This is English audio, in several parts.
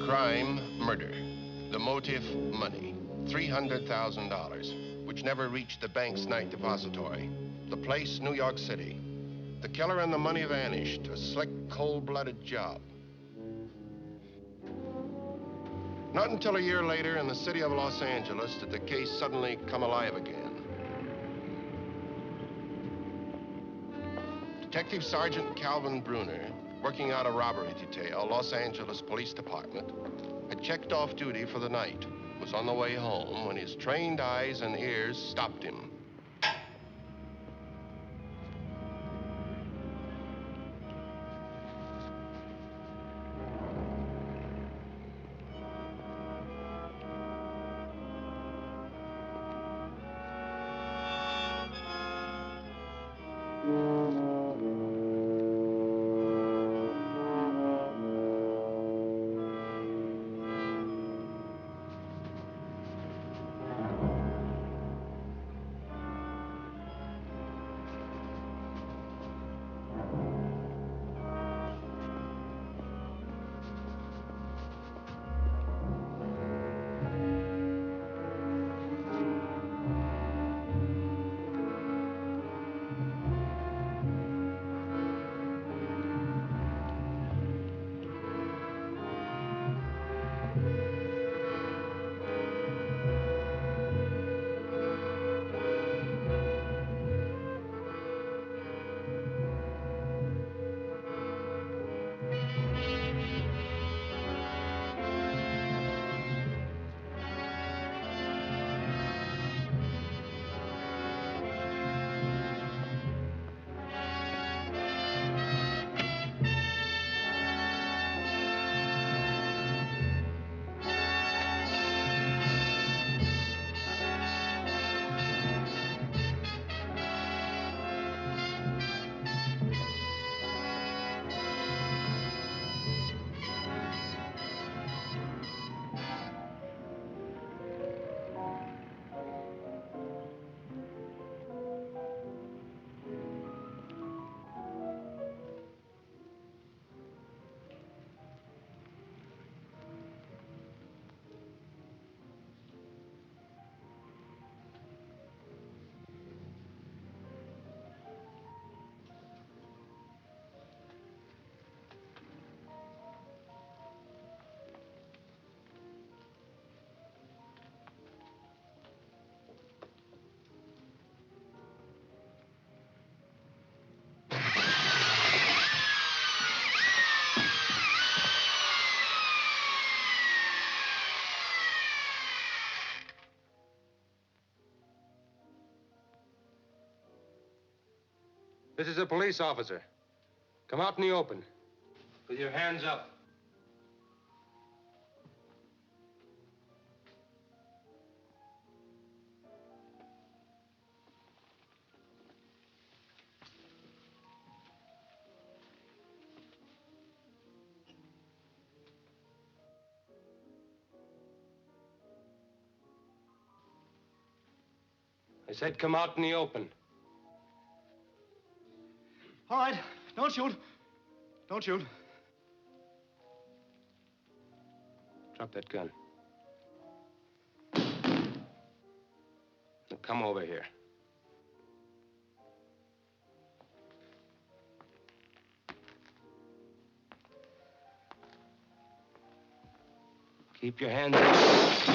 Crime, murder. The motive, money. $300,000, which never reached the bank's night depository. The place, New York City. The killer and the money vanished. A slick, cold-blooded job. Not until a year later in the city of Los Angeles did the case suddenly come alive again. Detective Sergeant Calvin Bruner, working out a robbery detail, Los Angeles Police Department, had checked off duty for the night, was on the way home when his trained eyes and ears stopped him. This is a police officer. Come out in the open. With your hands up. I said come out in the open. All right, don't shoot. Don't shoot. Drop that gun. Now come over here. Keep your hands up.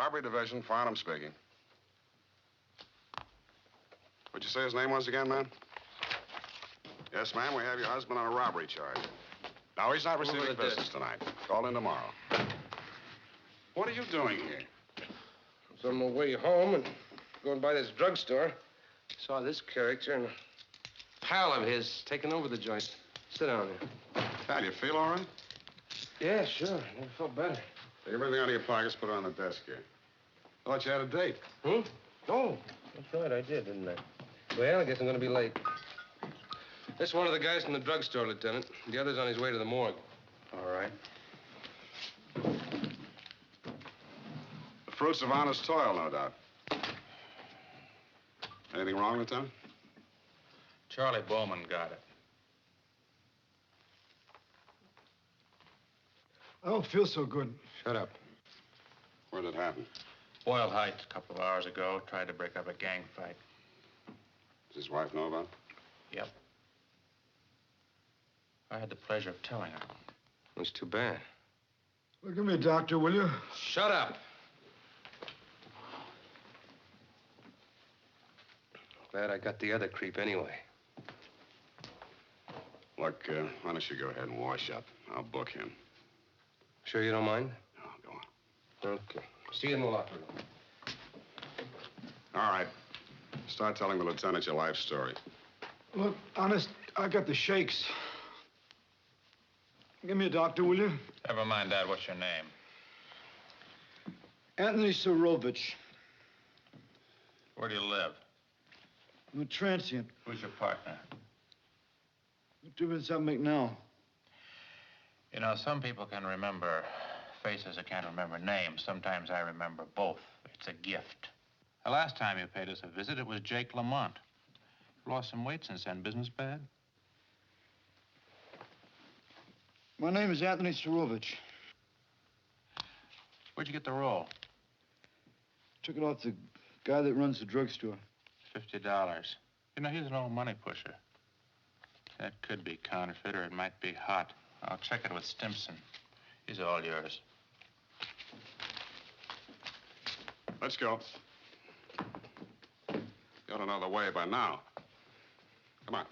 Robbery Division, Farnham speaking. What'd you say his name was again, man? Yes, ma'am, we have your husband on a robbery charge. No, he's not receiving business tonight. Call in tomorrow. What are you doing here? I was on my way home and going by this drugstore. Saw this character and a pal of his taking over the joint. Sit down here. Pal, you feel all right? Yeah, sure. Never felt better. Take everything out of your pockets, put it on the desk here. Thought you had a date. Hmm? Oh, that's right, I did, didn't I? Well, I guess I'm going to be late. This is one of the guys from the drugstore, Lieutenant. The other's on his way to the morgue. All right. The fruits of honest toil, no doubt. Anything wrong, Lieutenant? Charlie Bowman got it. I don't feel so good. Shut up. Where did it happen? Boyle Heights a couple of hours ago. Tried to break up a gang fight. Does his wife know about it? Yep. I had the pleasure of telling her. It's too bad. Look at me, doctor, will you? Shut up. Glad I got the other creep anyway. Look, why don't you go ahead and wash up? I'll book him. Sure you don't mind? Oh, go on. Okay. See you in the locker room. All right. Start telling the lieutenant your life story. Look, honest, I got the shakes. Give me a doctor, will you? Never mind that. What's your name? Anthony Sorovich. Where do you live? I'm a transient. Who's your partner? What difference does that make now? You know, some people can remember faces. I can't remember names. Sometimes I remember both. It's a gift. The last time you paid us a visit, it was Jake Lamont. Lost some weight since then. Business bad? My name is Anthony Sorovich. Where'd you get the roll? Took it off the guy that runs the drugstore. $50. You know, he's an old money pusher. That could be counterfeit, or it might be hot. I'll check it with Stimson. He's all yours. Let's go. You ought to know the way by now. Come on.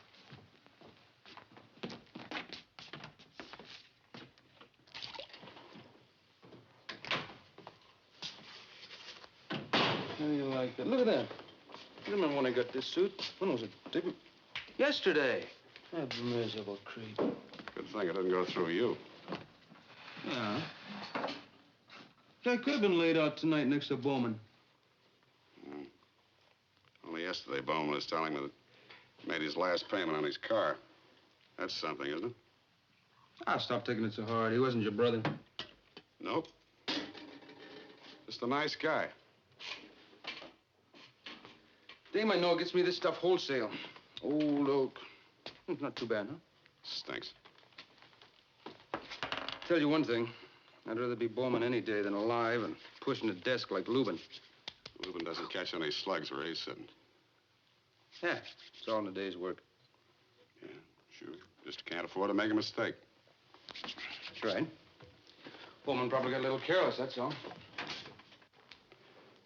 How do you like that? Look at that. You remember when I got this suit? When was it? Yesterday. That miserable creep. Good thing it didn't go through you. Yeah. I could have been laid out tonight next to Bowman. Only yesterday, Bowman was telling me that he made his last payment on his car. That's something, isn't it? Ah, stop taking it so hard. He wasn't your brother. Nope. Just a nice guy. Dame I know gets me this stuff wholesale. Old oak. Not too bad, huh? Stinks. Tell you one thing. I'd rather be Bowman any day than alive and pushing a desk like Lubin. Lubin doesn't catch any slugs where he's sitting. Yeah, it's all in a day's work. Yeah, sure. Just can't afford to make a mistake. That's right. Bowman probably got a little careless, that's all.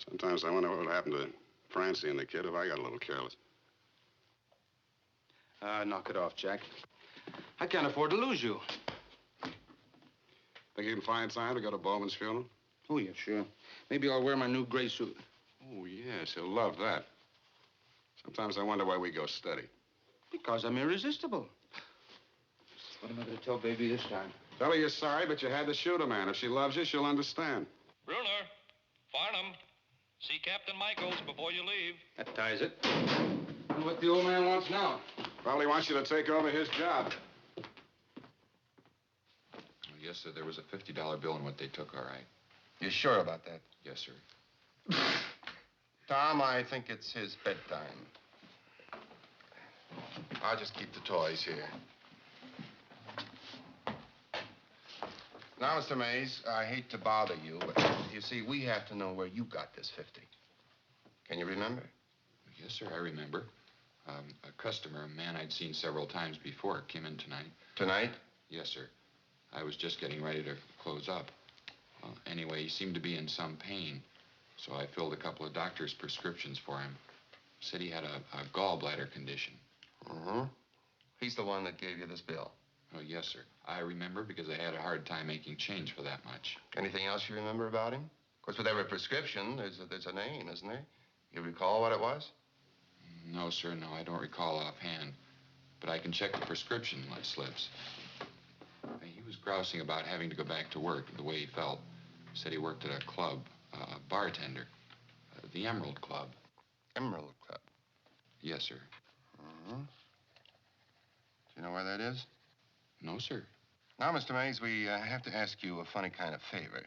Sometimes I wonder what would happen to Francie and the kid if I got a little careless. Knock it off, Jack. I can't afford to lose you. Think you can find time to go to Bowman's funeral? Oh, yeah, sure. Maybe I'll wear my new gray suit. Oh, yes, he'll love that. Sometimes I wonder why we go steady. Because I'm irresistible. What am I going to tell Baby this time? Tell her you're sorry, but you had to shoot a man. If she loves you, she'll understand. Bruner, Farnham, see Captain Michaels before you leave. That ties it. And what the old man wants now? Probably wants you to take over his job. Yes, sir, there was a $50 bill in what they took, all right. You sure about that? Yes, sir. Tom, I think it's his bedtime. I'll just keep the toys here. Now, Mr. Mays, I hate to bother you, but you see, we have to know where you got this 50. Can you remember? Yes, sir, I remember. A customer, a man I'd seen several times before, came in tonight. Tonight? Yes, sir. I was just getting ready to close up. Well, anyway, he seemed to be in some pain. So I filled a couple of doctor's prescriptions for him. Said he had a gallbladder condition. Mm-hmm. He's the one that gave you this bill. Oh, yes, sir. I remember because I had a hard time making change for that much. Anything else you remember about him? Of course, with every prescription, there's a name, isn't there? You recall what it was? No, sir, no. I don't recall offhand. But I can check the prescription slips. He was grousing about having to go back to work the way he felt. Said he worked at a club, a bartender, the Emerald Club. Emerald Club? Yes, sir. Mm-hmm. Do you know where that is? No, sir. Now, Mr. Mays, we have to ask you a funny kind of favor.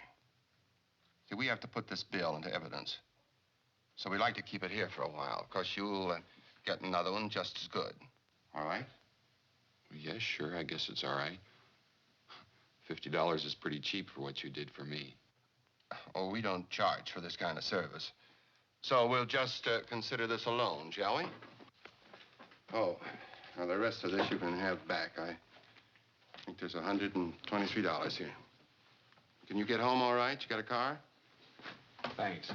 See, we have to put this bill into evidence. So we'd like to keep it here for a while. Of course, you'll get another one just as good. All right? Yes, sure. I guess it's all right. $50 is pretty cheap for what you did for me. Oh, we don't charge for this kind of service. So we'll just consider this a loan, shall we? Oh, now the rest of this you can have back. I think there's $123 here. Can you get home all right? You got a car? Thanks.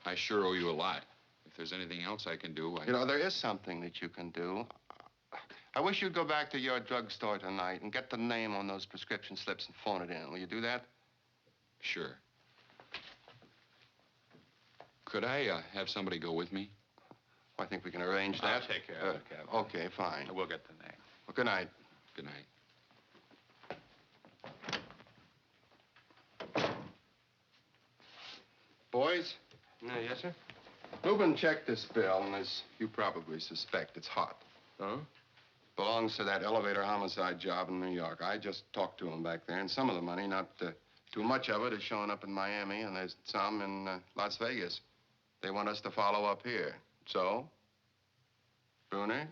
I sure owe you a lot. If there's anything else I can do, You know, there is something that you can do. I wish you'd go back to your drugstore tonight and get the name on those prescription slips and phone it in. Will you do that? Sure. Could I have somebody go with me? Well, I think we can arrange that. I'll take care of it, Captain. Okay, fine. We'll get the name. Well, good night. Good night. Boys, No, yes, sir? Reuben checked this bill, and as you probably suspect, it's hot. Oh? Belongs to that elevator homicide job in New York. I just talked to him back there, and some of the money, not too much of it, is showing up in Miami, and there's some in Las Vegas. They want us to follow up here. So, Bruner,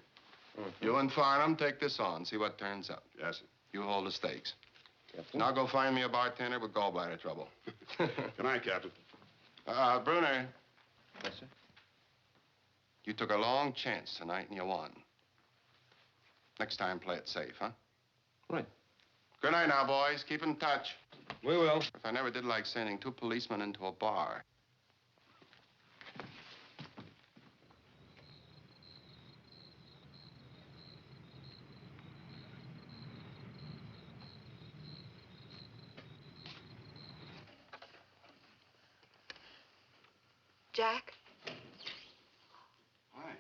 you and Farnham take this on, see what turns up. Yes, sir. You hold the stakes. Captain? Now go find me a bartender with gallbladder trouble. Good night, Captain. Bruner, Yes, sir? you took a long chance tonight, and you won. Next time, play it safe, huh? Right. Good night now, boys. Keep in touch. We will. I never did like sending two policemen into a bar. Jack? Hi.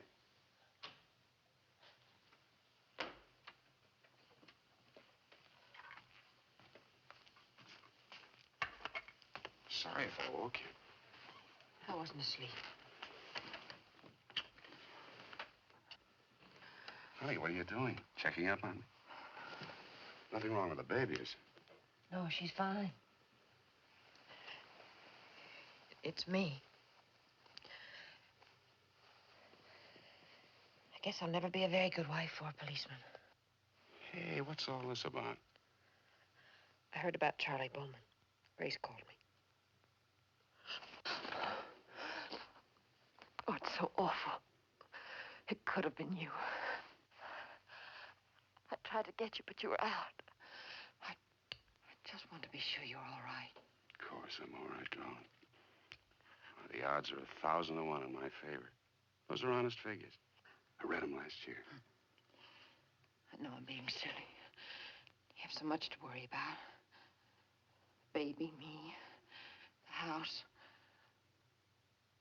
Sorry if I woke you. I wasn't asleep. Honey, what are you doing? Checking up on me? Nothing wrong with the baby, is there? No, she's fine. It's me. I guess I'll never be a very good wife for a policeman. Hey, what's all this about? I heard about Charlie Bowman. Grace called me. Oh, it's so awful. It could have been you. I tried to get you, but you were out. I just want to be sure you're all right. Of course I'm all right, darling. The odds are 1,000 to 1 in my favor. Those are honest figures. I read them last year. I know I'm being silly. You have so much to worry about. Baby, me, the house.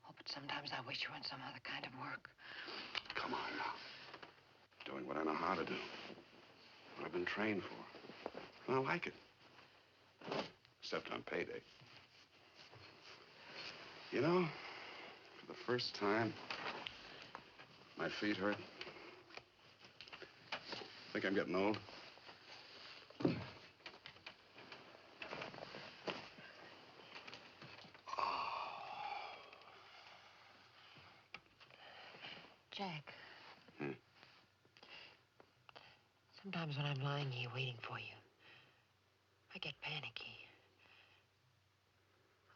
Oh, but sometimes I wish you were in some other kind of work. Come on now. Doing what I know how to do. What I've been trained for. And I like it. Except on payday. You know, for the first time, my feet hurt. Think I'm getting old? Jack. Sometimes when I'm lying here waiting for you, I get panicky.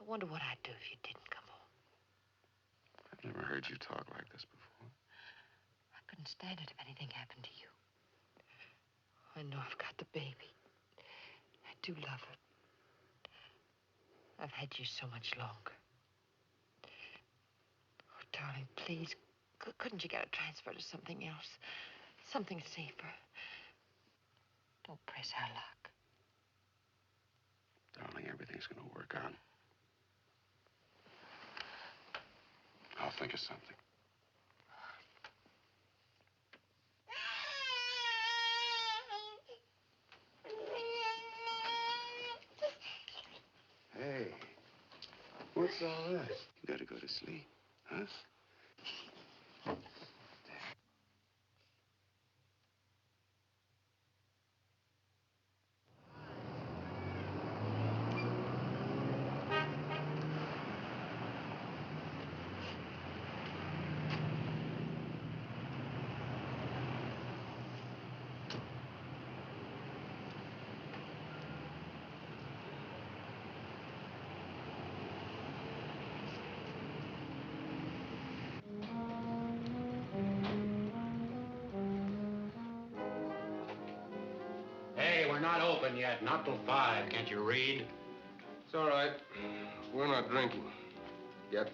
I wonder what I'd do if you didn't come home. I've never heard you talk like this before. I couldn't stand it if anything happened to you. I know I've got the baby. I do love her. I've had you so much longer. darling, please. Couldn't you get a transfer to something else? Something safer. Don't press our luck. Darling, everything's going to work out. I'll think of something. Hey, what's all this? You gotta go to sleep, huh? We're not open yet. Not till 5. Can't you read? It's all right. We're not drinking. Yet.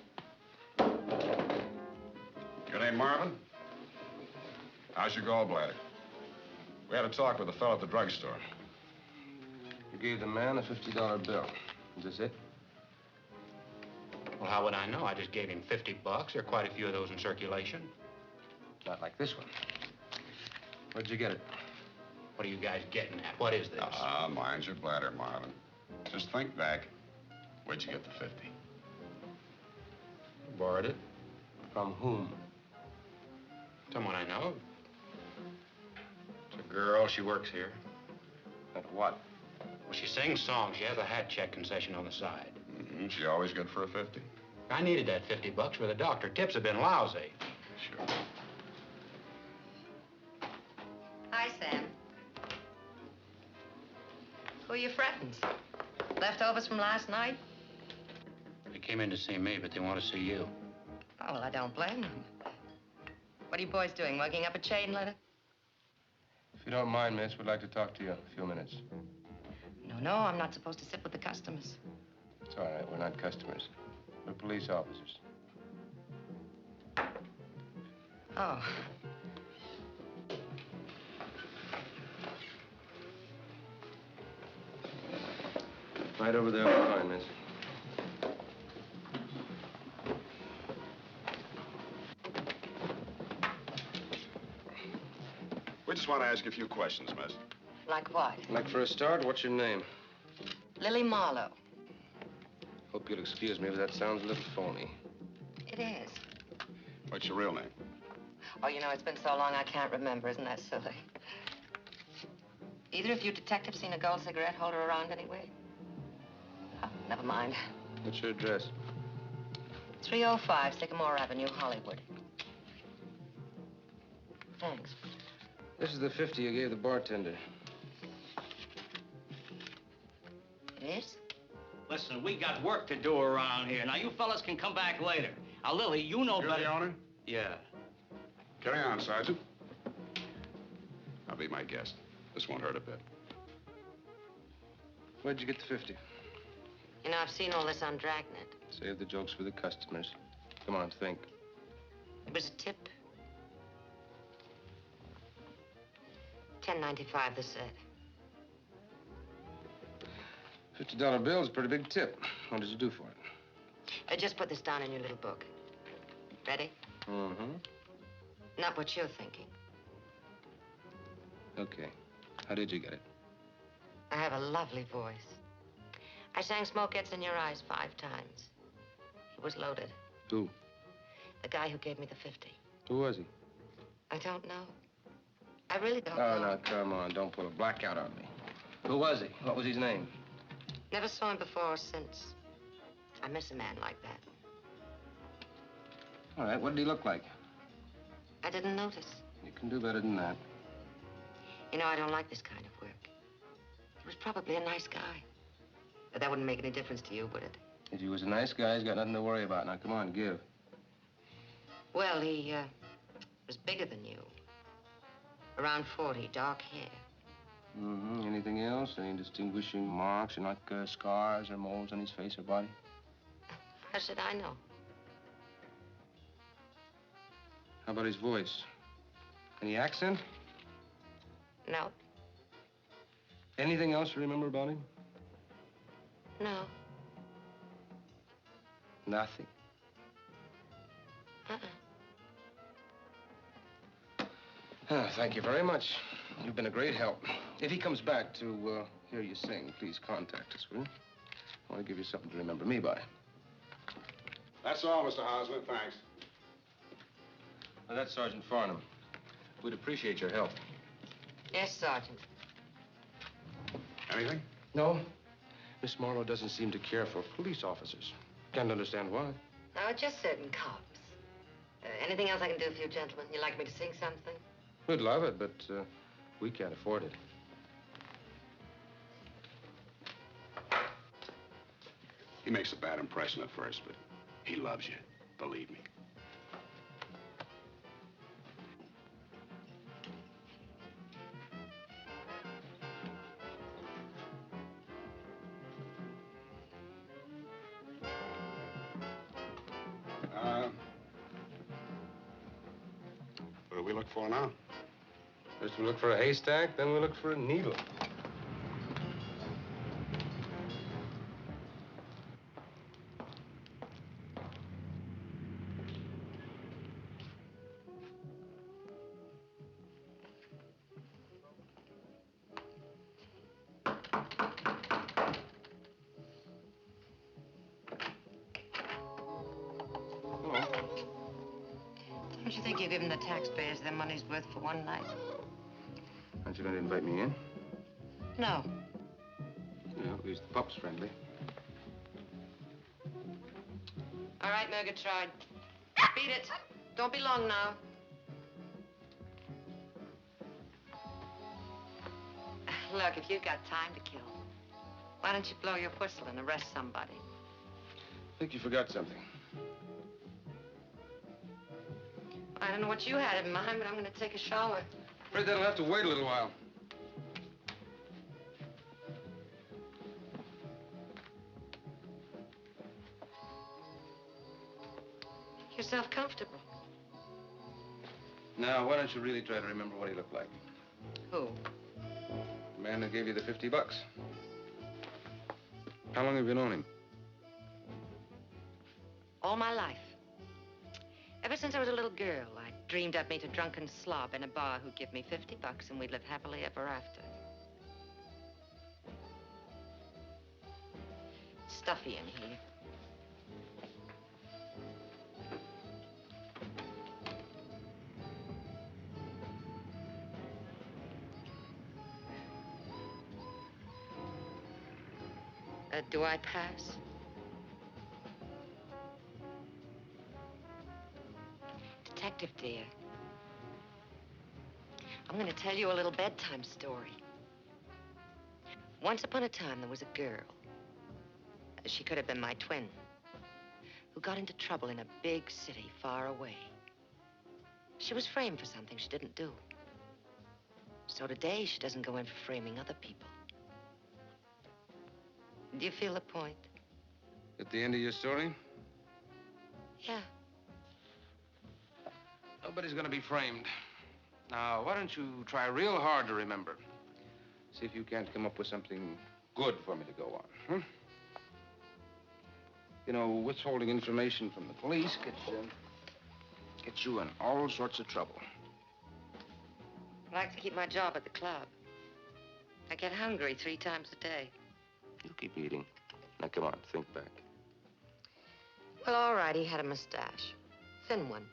Your name Marvin? How's your gallbladder? We had a talk with the fellow at the drugstore. You gave the man a $50 bill. Is this it? Well, how would I know? I just gave him $50. There are quite a few of those in circulation. Not like this one. Where'd you get it? What are you guys getting at? What is this? Mind your bladder, Marvin. Just think back. Where'd you get the 50? Borrowed it. From whom? Someone I know. It's a girl. She works here. At what? Well, she sings songs. She has a hat check concession on the side. Mm-hmm. She always good for a 50? I needed that $50 for the doctor. Tips have been lousy. Sure. Hi, Sam. Who are your friends? Leftovers from last night? They came in to see me, but they want to see you. Oh, well, I don't blame them. What are you boys doing, mugging up a chain letter? If you don't mind, miss, we'd like to talk to you a few minutes. No, I'm not supposed to sit with the customers. It's all right. We're not customers. We're police officers. Oh. Right over there. We're fine, miss. We just want to ask you a few questions, miss. Like what? Like, for a start, what's your name? Lily Marlowe. Hope you'll excuse me, but that sounds a little phony. It is. What's your real name? Oh, you know, it's been so long I can't remember. Isn't that silly? Either of you detectives seen a gold cigarette holder around anywhere? Oh, never mind. What's your address? 305 Sycamore Avenue, Hollywood. Thanks. This is the 50 you gave the bartender. It is? Listen, we got work to do around here. Now, you fellas can come back later. Now, Lily, you know You're better. the owner? Yeah. Carry on, Sergeant. I'll be my guest. This won't hurt a bit. Where'd you get the 50? You know, I've seen all this on Dragnet. Save the jokes for the customers. Come on, think. It was a tip. $10.95 the set. $50 bill is a pretty big tip. What did you do for it? Just put this down in your little book. Ready? Mm-hmm. Not what you're thinking. Okay. How did you get it? I have a lovely voice. I sang Smoke Gets in Your Eyes 5 times. It was loaded. Who? The guy who gave me the 50. Who was he? I don't know. I really don't Oh, know. now, come on. Don't pull a blackout on me. Who was he? What was his name? Never saw him before or since. I miss a man like that. All right, what did he look like? I didn't notice. You can do better than that. You know, I don't like this kind of work. He was probably a nice guy. But that wouldn't make any difference to you, would it? If he was a nice guy, he's got nothing to worry about. Now, come on, give. Well, he was bigger than you. Around 40, dark hair. Mm-hmm. Anything else? Any distinguishing marks, like scars or moles on his face or body? How should I know? How about his voice? Any accent? No. Anything else you remember about him? No. Nothing. Thank you very much. You've been a great help. If he comes back to hear you sing, please contact us, will you? I want to give you something to remember me by. That's all, Mr. Hosmer. Thanks. Now, that's Sergeant Farnham. We'd appreciate your help. Yes, Sergeant. Anything? No. Miss Marlowe doesn't seem to care for police officers. Can't understand why. No, just certain cops. Anything else I can do for you, gentlemen? You'd like me to sing something? We'd love it, but we can't afford it. He makes a bad impression at first, but he loves you. Believe me. What do we look for now? First we look for a haystack, then we look for a needle. Don't you think you're giving the taxpayers their money's worth for one night? Aren't you going to invite me in? No. Well, at least the pup's friendly. All right, Murgatroyd. Beat it. Don't be long now. Look, if you've got time to kill, why don't you blow your whistle and arrest somebody? I think you forgot something. I don't know what you had in mind, but I'm going to take a shower. Afraid that'll have to wait a little while. Make yourself comfortable. Now, why don't you really try to remember what he looked like? Who? The man that gave you the $50. How long have you known him? All my life. Ever since I was a little girl, I dreamed I'd meet a drunken slob in a bar who'd give me $50 and we'd live happily ever after. It's stuffy in here. Do I pass? Detective, dear. I'm going to tell you a little bedtime story. Once upon a time, there was a girl. She could have been my twin, who got into trouble in a big city far away. She was framed for something she didn't do. So today, she doesn't go in for framing other people. Do you feel the point? At the end of your story? Yeah. Nobody's gonna be framed. Now, why don't you try real hard to remember? See if you can't come up with something good for me to go on, huh? You know, withholding information from the police gets you in all sorts of trouble. I like to keep my job at the club. I get hungry 3 times a day. You keep eating. Now, come on, think back. Well, all right, he had a mustache. Thin one.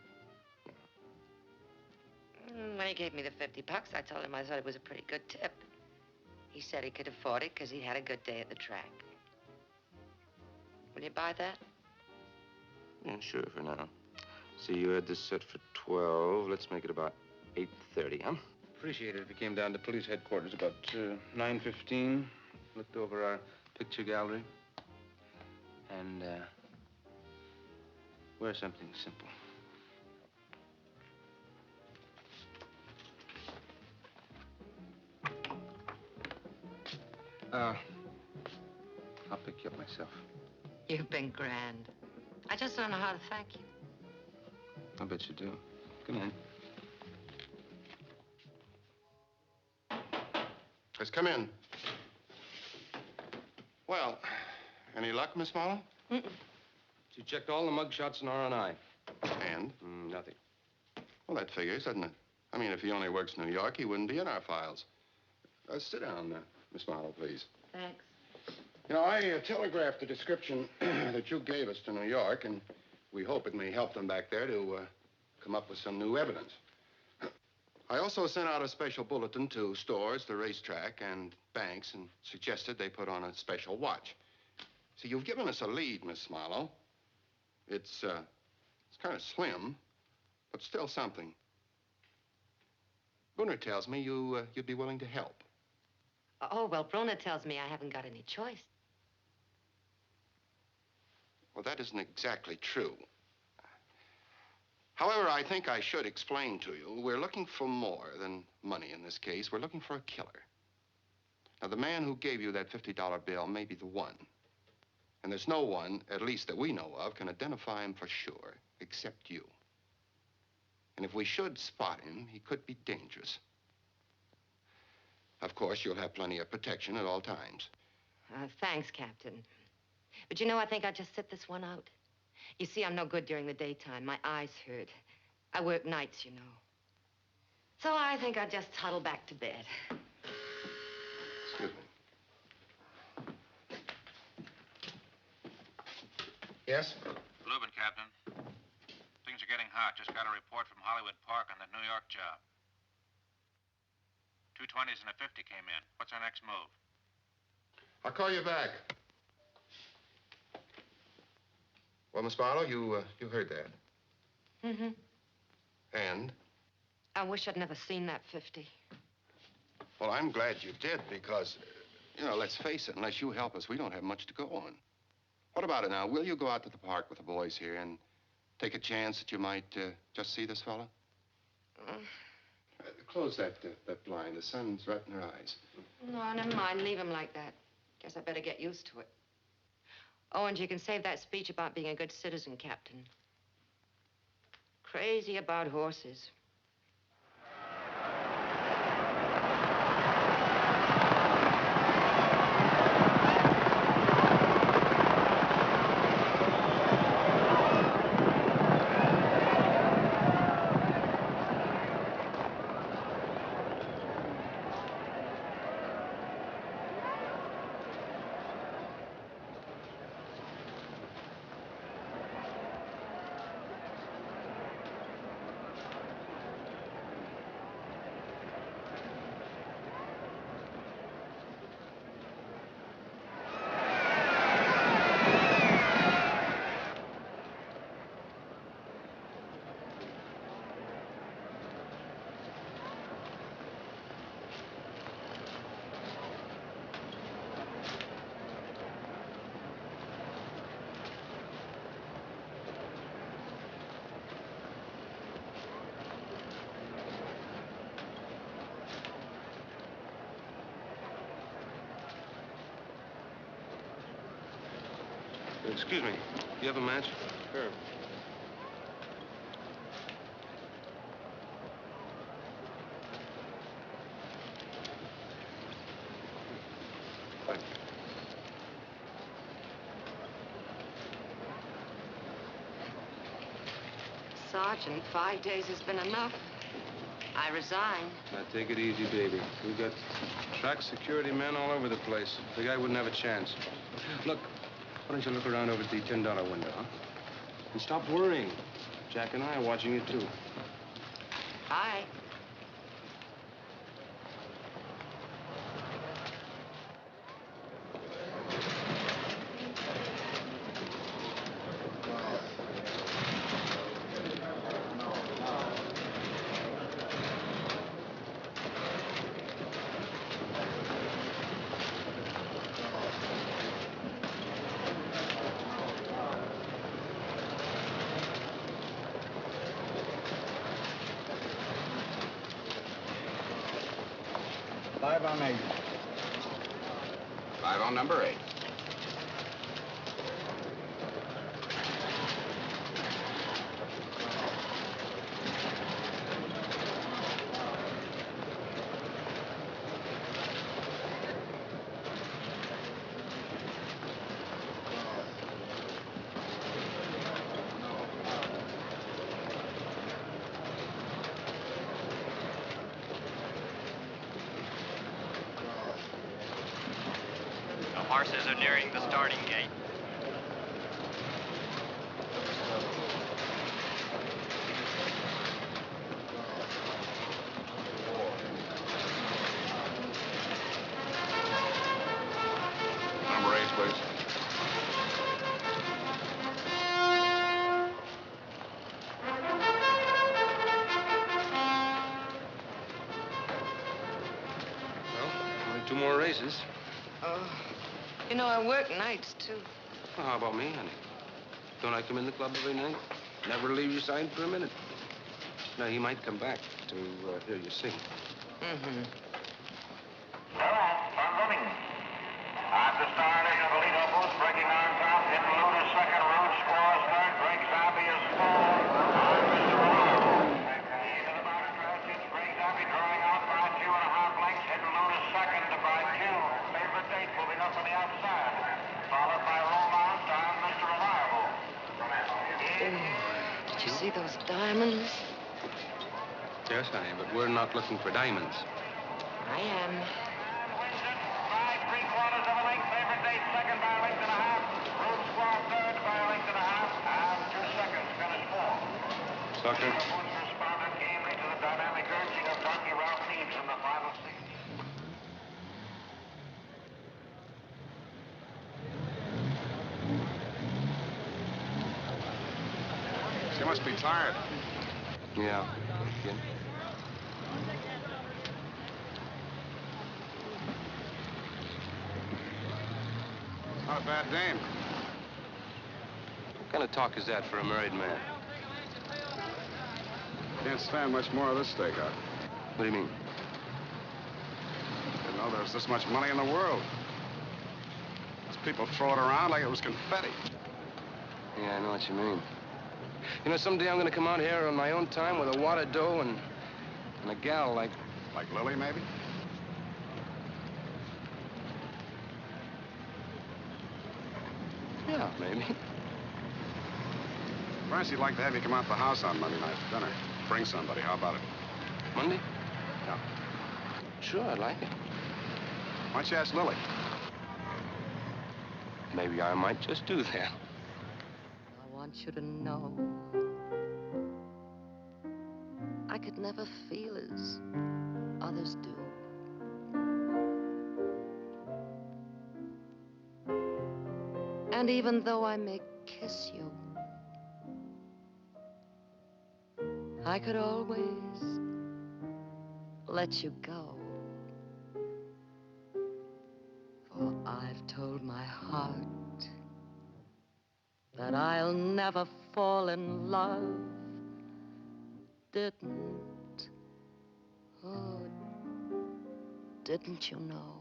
When he gave me the $50, I told him I thought it was a pretty good tip. He said he could afford it because he had a good day at the track. Will you buy that? Yeah, sure, for now. See, you had this set for 12. Let's make it about 8:30, huh? Appreciate it if you came down to police headquarters about 9:15. Looked over our picture gallery. And, wear something simple. I'll pick you up myself. You've been grand. I just don't know how to thank you. I bet you do. Come in. Let's come in. Well, any luck, Miss Marlowe? She checked all the mugshots in R&I. And? Nothing. Well, that figures, doesn't it? I mean, if he only works New York, he wouldn't be in our files. Sit down, Miss Marlowe, please. Thanks. You know, I telegraphed the description that you gave us to New York, and we hope it may help them back there to come up with some new evidence. I also sent out a special bulletin to stores, the racetrack, and banks, and suggested they put on a special watch. See, you've given us a lead, Miss Marlowe. It's kind of slim, but still something. Bruner tells me you'd be willing to help. Oh, well, Bruner tells me I haven't got any choice. Well, that isn't exactly true. However, I think I should explain to you, we're looking for more than money in this case. We're looking for a killer. Now, the man who gave you that $50 bill may be the one. And there's no one, at least that we know of, can identify him for sure, except you. And if we should spot him, he could be dangerous. Of course, you'll have plenty of protection at all times. Thanks, Captain. But you know, I think I'll just sit this one out. You see, I'm no good during the daytime. My eyes hurt. I work nights, you know. So I think I'll just huddle back to bed. Excuse me. Yes? Lubin, Captain. Things are getting hot. Just got a report from Hollywood Park on the New York job. 2 20s and a 50 came in. What's our next move? I'll call you back. Well, Miss Barlow, you heard that. Mm-hmm. And? I wish I'd never seen that 50. Well, I'm glad you did because, you know, let's face it, unless you help us, we don't have much to go on. What about it now? Will you go out to the park with the boys here and take a chance that you might just see this fella? Close that blind. The sun's right in her eyes. No, never mind. Leave him like that. Guess I better get used to it. Oh, and you can save that speech about being a good citizen, Captain. Crazy about horses. Excuse me. You have a match? Sure. Thank you. Sergeant, 5 days has been enough. I resign. Now, take it easy, baby. We've got track security men all over the place. The guy wouldn't have a chance. Look, why don't you look around over at the $10 window, huh? And stop worrying. Jack and I are watching you, too. Hi. Five on 8. 5 on number 8. Horses are nearing the starting gate. Number 8, please. Well, only 2 more races. You know, I work nights, too. Well, how about me, honey? Don't I come in the club every night? Never leave your side for a minute. Now, he might come back to hear you sing. Mm-hmm. Hello, I'm running. I'm the star of the lead booth, breaking on top, hitting Luda's second, Ruse scores third, Greg Zombie is fourth. I'm Mr. Reliable. Into the bottom stretch, Greg Zombie drawing out by 2.5 lengths, hitting Luda's second by 2. Favorite date moving up on the outside, followed by Romance. I'm Mr. Reliable. Did you see those diamonds? Yes, honey, but we're not looking for diamonds. I am. By 3/4 of a length, favorite date second by a length and a half. Rube Squad third by a length and a half. And 2 seconds, finish 4. Sucker. The booth responded gamely to the dynamic urging of Donkey Ralph Neves in the final 60. She must be tired. Yeah. Again. Not a bad dame. What kind of talk is that for a married man? Can't stand much more of this stakeout. What do you mean? Didn't know there was this much money in the world. These people throw it around like it was confetti. Yeah, I know what you mean. You know, someday I'm gonna come out here on my own time with a wad of dough and a gal like... Like Lily, maybe? Yeah, maybe. Francie, would like to have you come out to the house on Monday night for dinner. Bring somebody. How about it? Monday? Yeah. Sure, I'd like it. Why don't you ask Lily? Maybe I might just do that. I want you to know I could never feel as others do. And even though I may kiss you, I could always let you go. For I've told my heart that I'll never fall in love. Didn't you know?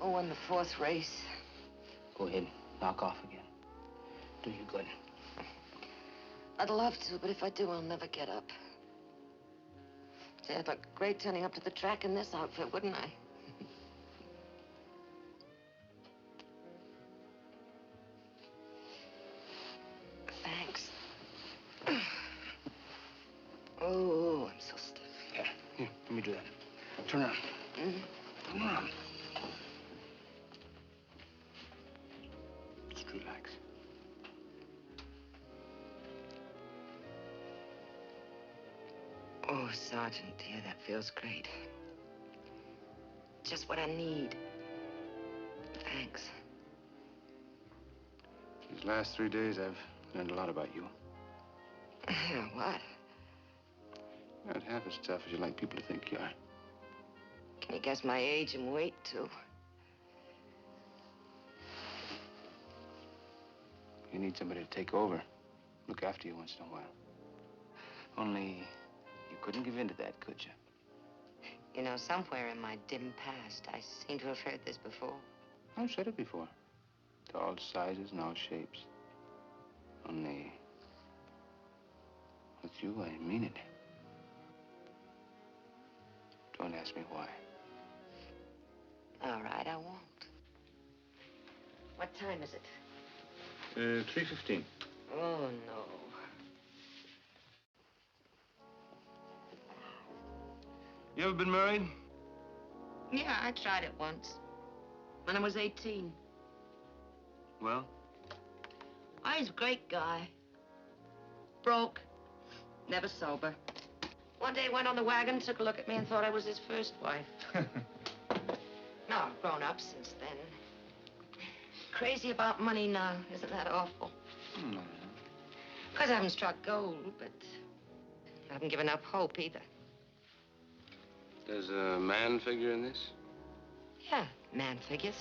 Oh, in the 4th race. Go ahead, knock off again. Do you good. I'd love to, but if I do, I'll never get up. Say, I'd look great turning up to the track in this outfit, wouldn't I? Thanks. Oh, I'm so stiff. Here, let me do that. Turn around. Turn around. Just relax. Oh, Sergeant, dear, that feels great. Just what I need. Thanks. These last 3 days, I've learned a lot about you. What? Not half as tough as you like people to think you are. Can you guess my age and weight, too? You need somebody to take over. Look after you once in a while. Only you couldn't give in to that, could you? You know, somewhere in my dim past, I seem to have heard this before. I've said it before. To all sizes and all shapes. Only, with you, I mean it. Don't ask me why. All right, I won't. What time is it? 3:15. Oh, no. You ever been married? Yeah, I tried it once. When I was 18. Well? Oh, he's a great guy. Broke. Never sober. One day went on the wagon, took a look at me, and thought I was his first wife. No, I've grown up since then. Crazy about money now. Isn't that awful? No. Of course, I haven't struck gold, but I haven't given up hope either. Does a man figure in this? Yeah, man figures.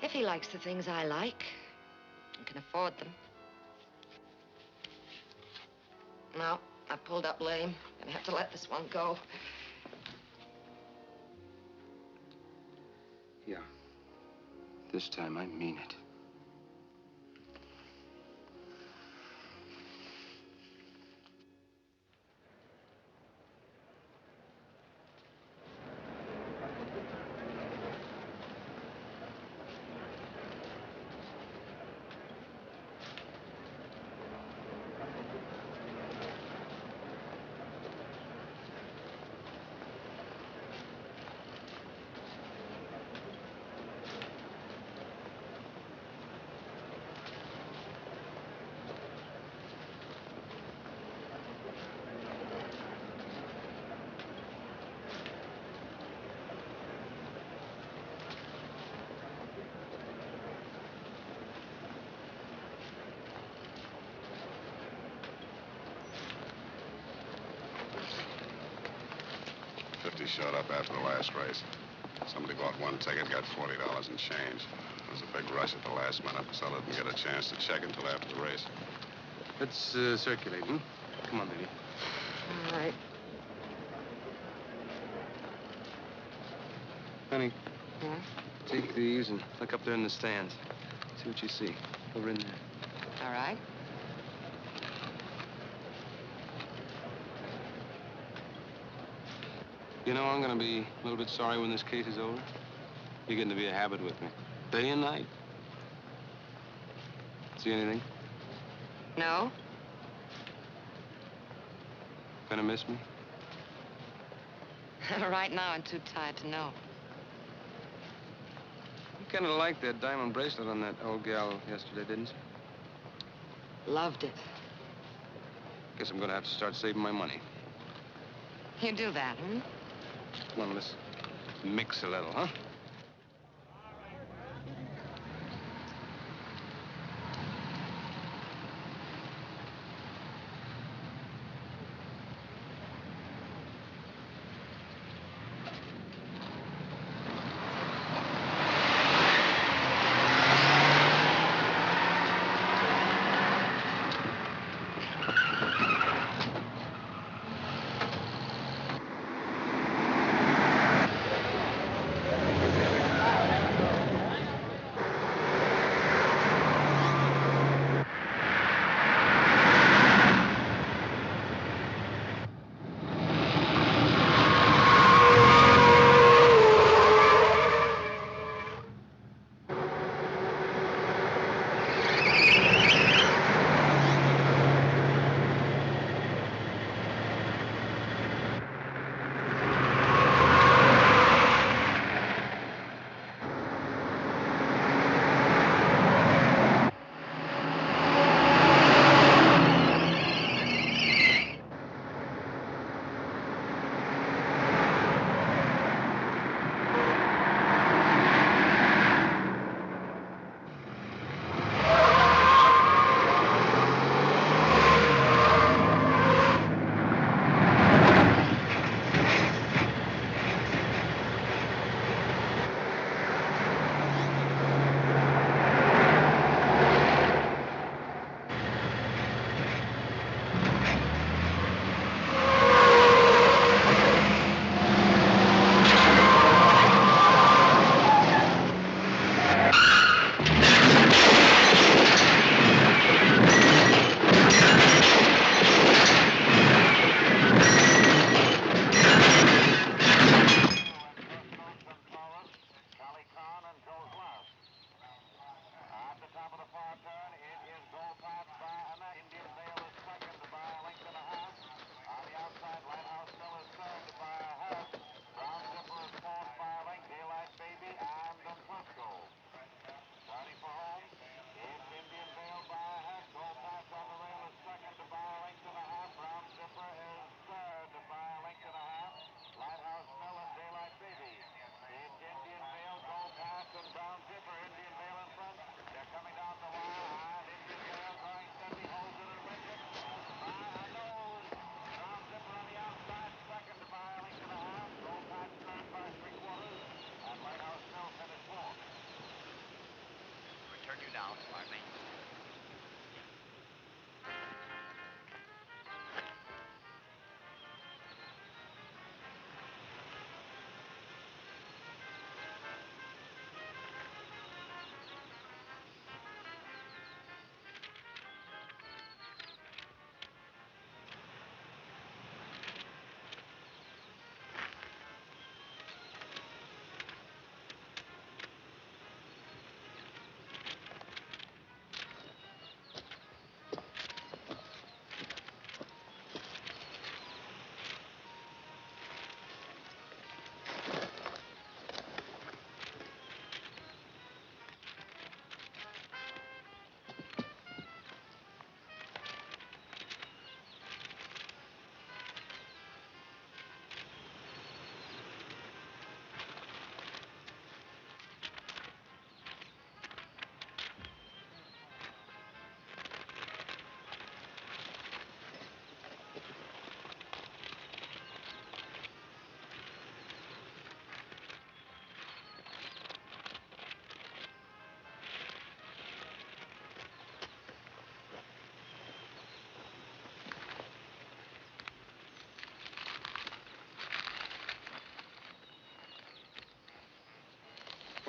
If he likes the things I like and can afford them. No, I pulled up lame. Gonna have to let this one go. Yeah. This time, I mean it. Showed up after the last race. Somebody bought one ticket, got $40 in change. There was a big rush at the last minute, so I didn't get a chance to check until after the race. Let's circulate, hmm? Come on, baby. All right. Honey. Yeah? Take these and look up there in the stands. See what you see. Over in there. All right. You know, I'm gonna be a little bit sorry when this case is over. You're getting to be a habit with me. Day and night. See anything? No? Gonna miss me? Right now, I'm too tired to know. You kind of liked that diamond bracelet on that old gal yesterday, didn't you? Loved it. Guess I'm gonna have to start saving my money. You do that, hmm? Come on, let's mix a little, huh?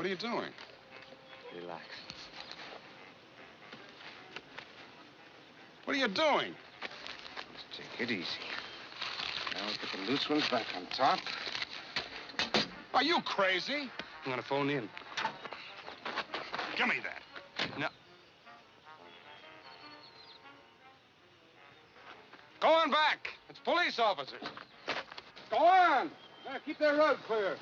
What are you doing? Relax. What are you doing? Let's take it easy. Now we'll put the loose ones back on top. Are you crazy? I'm gonna phone in. Give me that. No. Go on back. It's police officers. Go on. Now keep that road clear.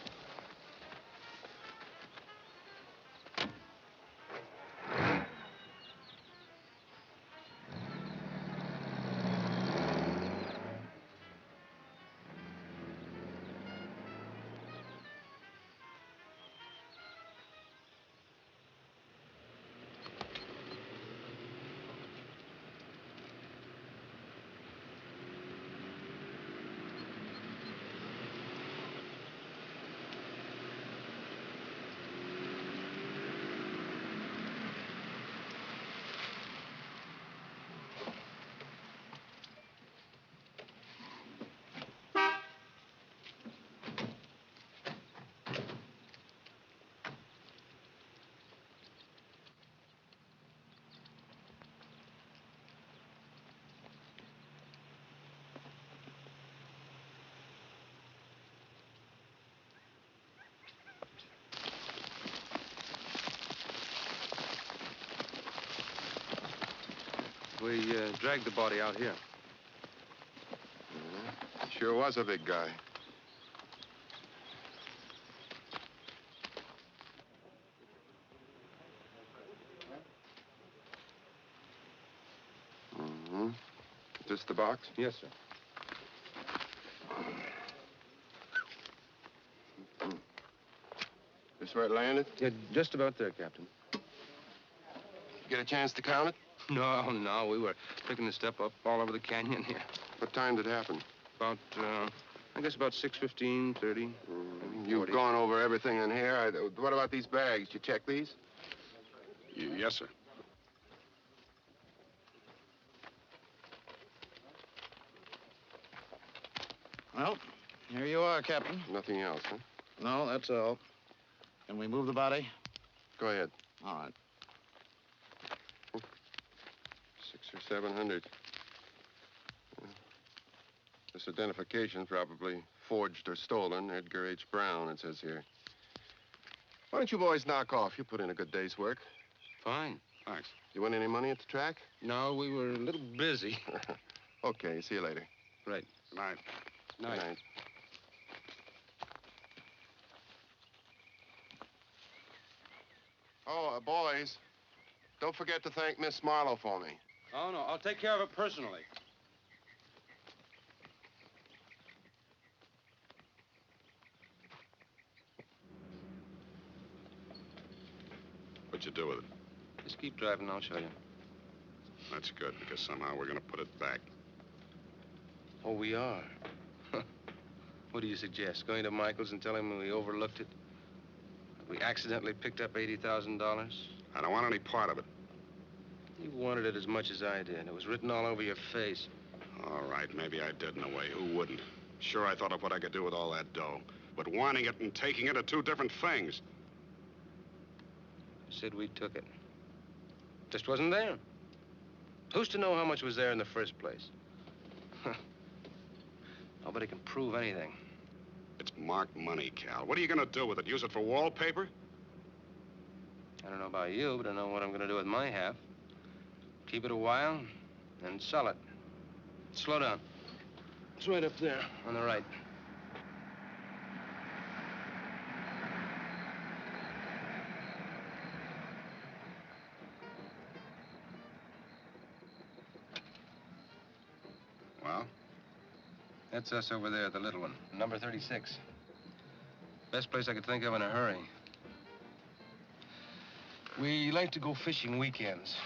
We dragged the body out here. Sure was a big guy. Mm-hmm. Is this the box? Yes, sir. This where it landed? Yeah, just about there, Captain. Get a chance to count it? No, we were picking the step up all over the canyon here. What time did it happen? About, I guess about 6:15, 30. You've 40. gone over everything in here. What about these bags? Did you check these? Yes, sir. Well, here you are, Captain. Nothing else, huh? No, that's all. Can we move the body? Go ahead. All right. 600 or 700. This identification probably forged or stolen. Edgar H. Brown, it says here. Why don't you boys knock off? You put in a good day's work. Fine. Thanks. You win any money at the track? No, we were a little busy. Okay, see you later. Right. Good night. Good night. Oh, boys, don't forget to thank Miss Marlowe for me. Oh, no, I'll take care of it personally. What'd you do with it? Just keep driving, I'll show you. That's good, because somehow we're gonna put it back. Oh, we are? What do you suggest? Going to Michael's and telling him we overlooked it? We accidentally picked up $80,000? I don't want any part of it. You wanted it as much as I did. It was written all over your face. All right, maybe I did in a way. Who wouldn't? Sure, I thought of what I could do with all that dough. But wanting it and taking it are two different things. Said we took it. Just wasn't there. Who's to know how much was there in the first place? Nobody can prove anything. It's marked money, Cal. What are you gonna do with it? Use it for wallpaper? I don't know about you, but I know what I'm gonna do with my half. Keep it a while, and sell it. Slow down. It's right up there, on the right. Well? That's us over there, the little one. Number 36. Best place I could think of in a hurry. We like to go fishing weekends.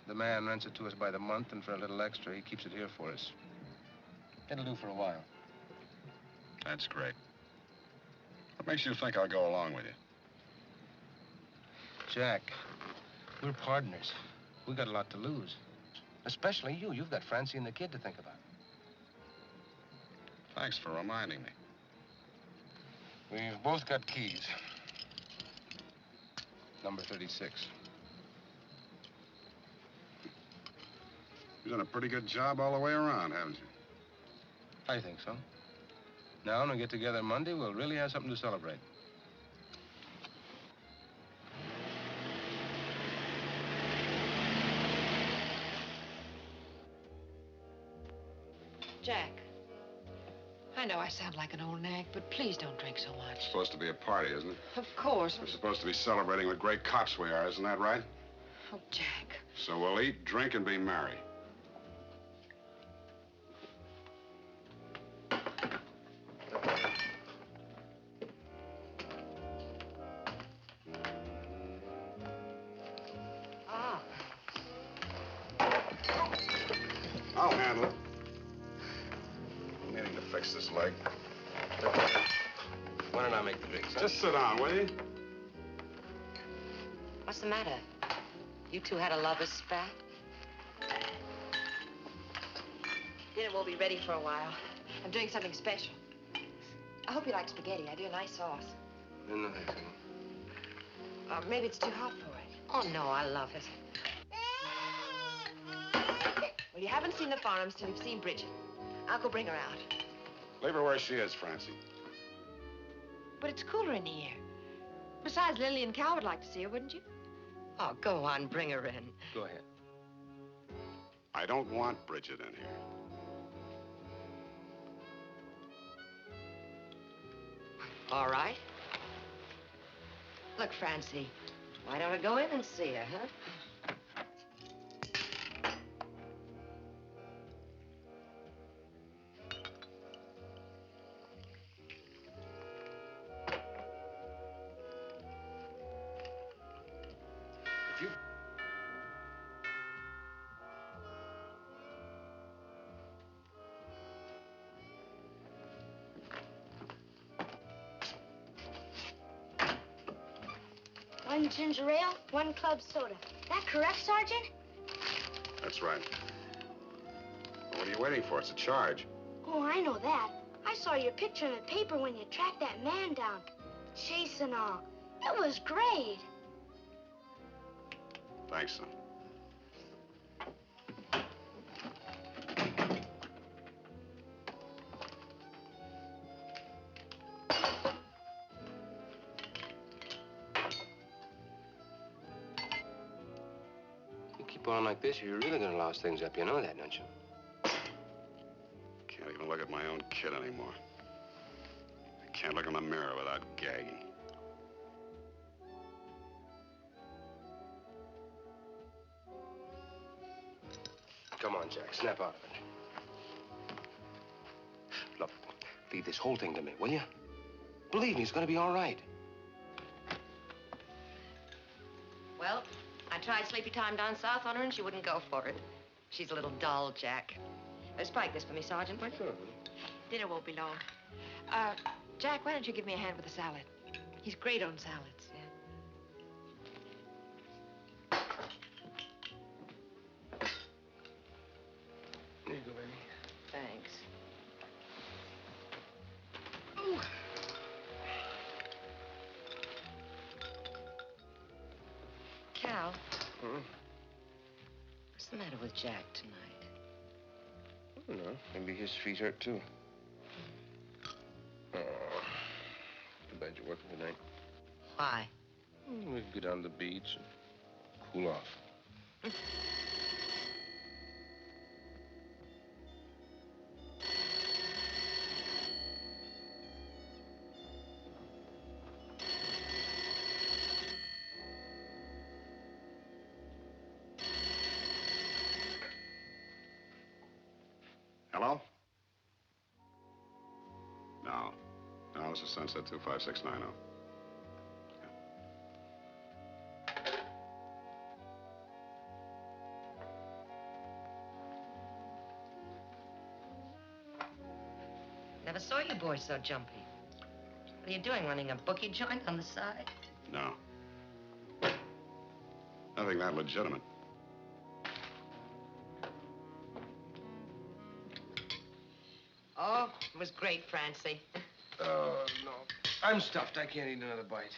The man rents it to us by the month, and for a little extra, he keeps it here for us. It'll do for a while. That's great. What makes you think I'll go along with you? Jack, we're partners. We got a lot to lose. Especially you. You've got Francie and the kid to think about. Thanks for reminding me. We've both got keys. Number 36. You've done a pretty good job all the way around, haven't you? I think so. Now, when we get together Monday, we'll really have something to celebrate. Jack, I know I sound like an old nag, but please don't drink so much. It's supposed to be a party, isn't it? Of course. We're supposed to be celebrating the great cops we are, isn't that right? Oh, Jack. So we'll eat, drink, and be merry. Ah. I'll handle it. I'm needing to fix this leg. Why don't I make the drinks, huh? Just sit down, will you? What's the matter? You two had a lover's spat? Dinner won't be ready for a while. I'm doing something special. I hope you like spaghetti. I do a nice sauce. In the heck, Maybe it's too hot for it. Oh, no, I love it. Well, you haven't seen the Farnhams till you've seen Bridget. I'll go bring her out. Leave her where she is, Francie. But it's cooler in here. Besides, Lily and Cal would like to see her, wouldn't you? Oh, go on, bring her in. Go ahead. I don't want Bridget in here. All right. Look, Francie, why don't we go in and see her, huh? If you... One ginger ale, one club soda. That correct, Sergeant? That's right. Well, what are you waiting for? It's a charge. Oh, I know that. I saw your picture in the paper when you tracked that man down. Chase and all. It was great. Thanks, son. You keep on like this, you're really gonna louse things up. You know that, don't you? Can't even look at my own kid anymore. I can't look in the mirror without gagging. Come on, Jack, snap out of it. Look, leave this whole thing to me, will you? Believe me, it's gonna be all right. Well, I tried sleepy time down south on her, and she wouldn't go for it. She's a little dull, Jack. Spike this for me, Sergeant, will you? Sure. Dinner won't be long. Jack, why don't you give me a hand with the salad? He's great on salads. There you go, baby. Thanks. Ooh. Cal. What's the matter with Jack tonight? I don't know. Maybe his feet hurt, too. Oh, too bad you're working tonight. Why? We can go down to the beach and cool off. Hello? No. No, this is Sunset 25690. Never saw you boys so jumpy. What are you doing, running a bookie joint on the side? No. Nothing that legitimate. Oh, it was great, Francie. Oh, no. I'm stuffed. I can't eat another bite.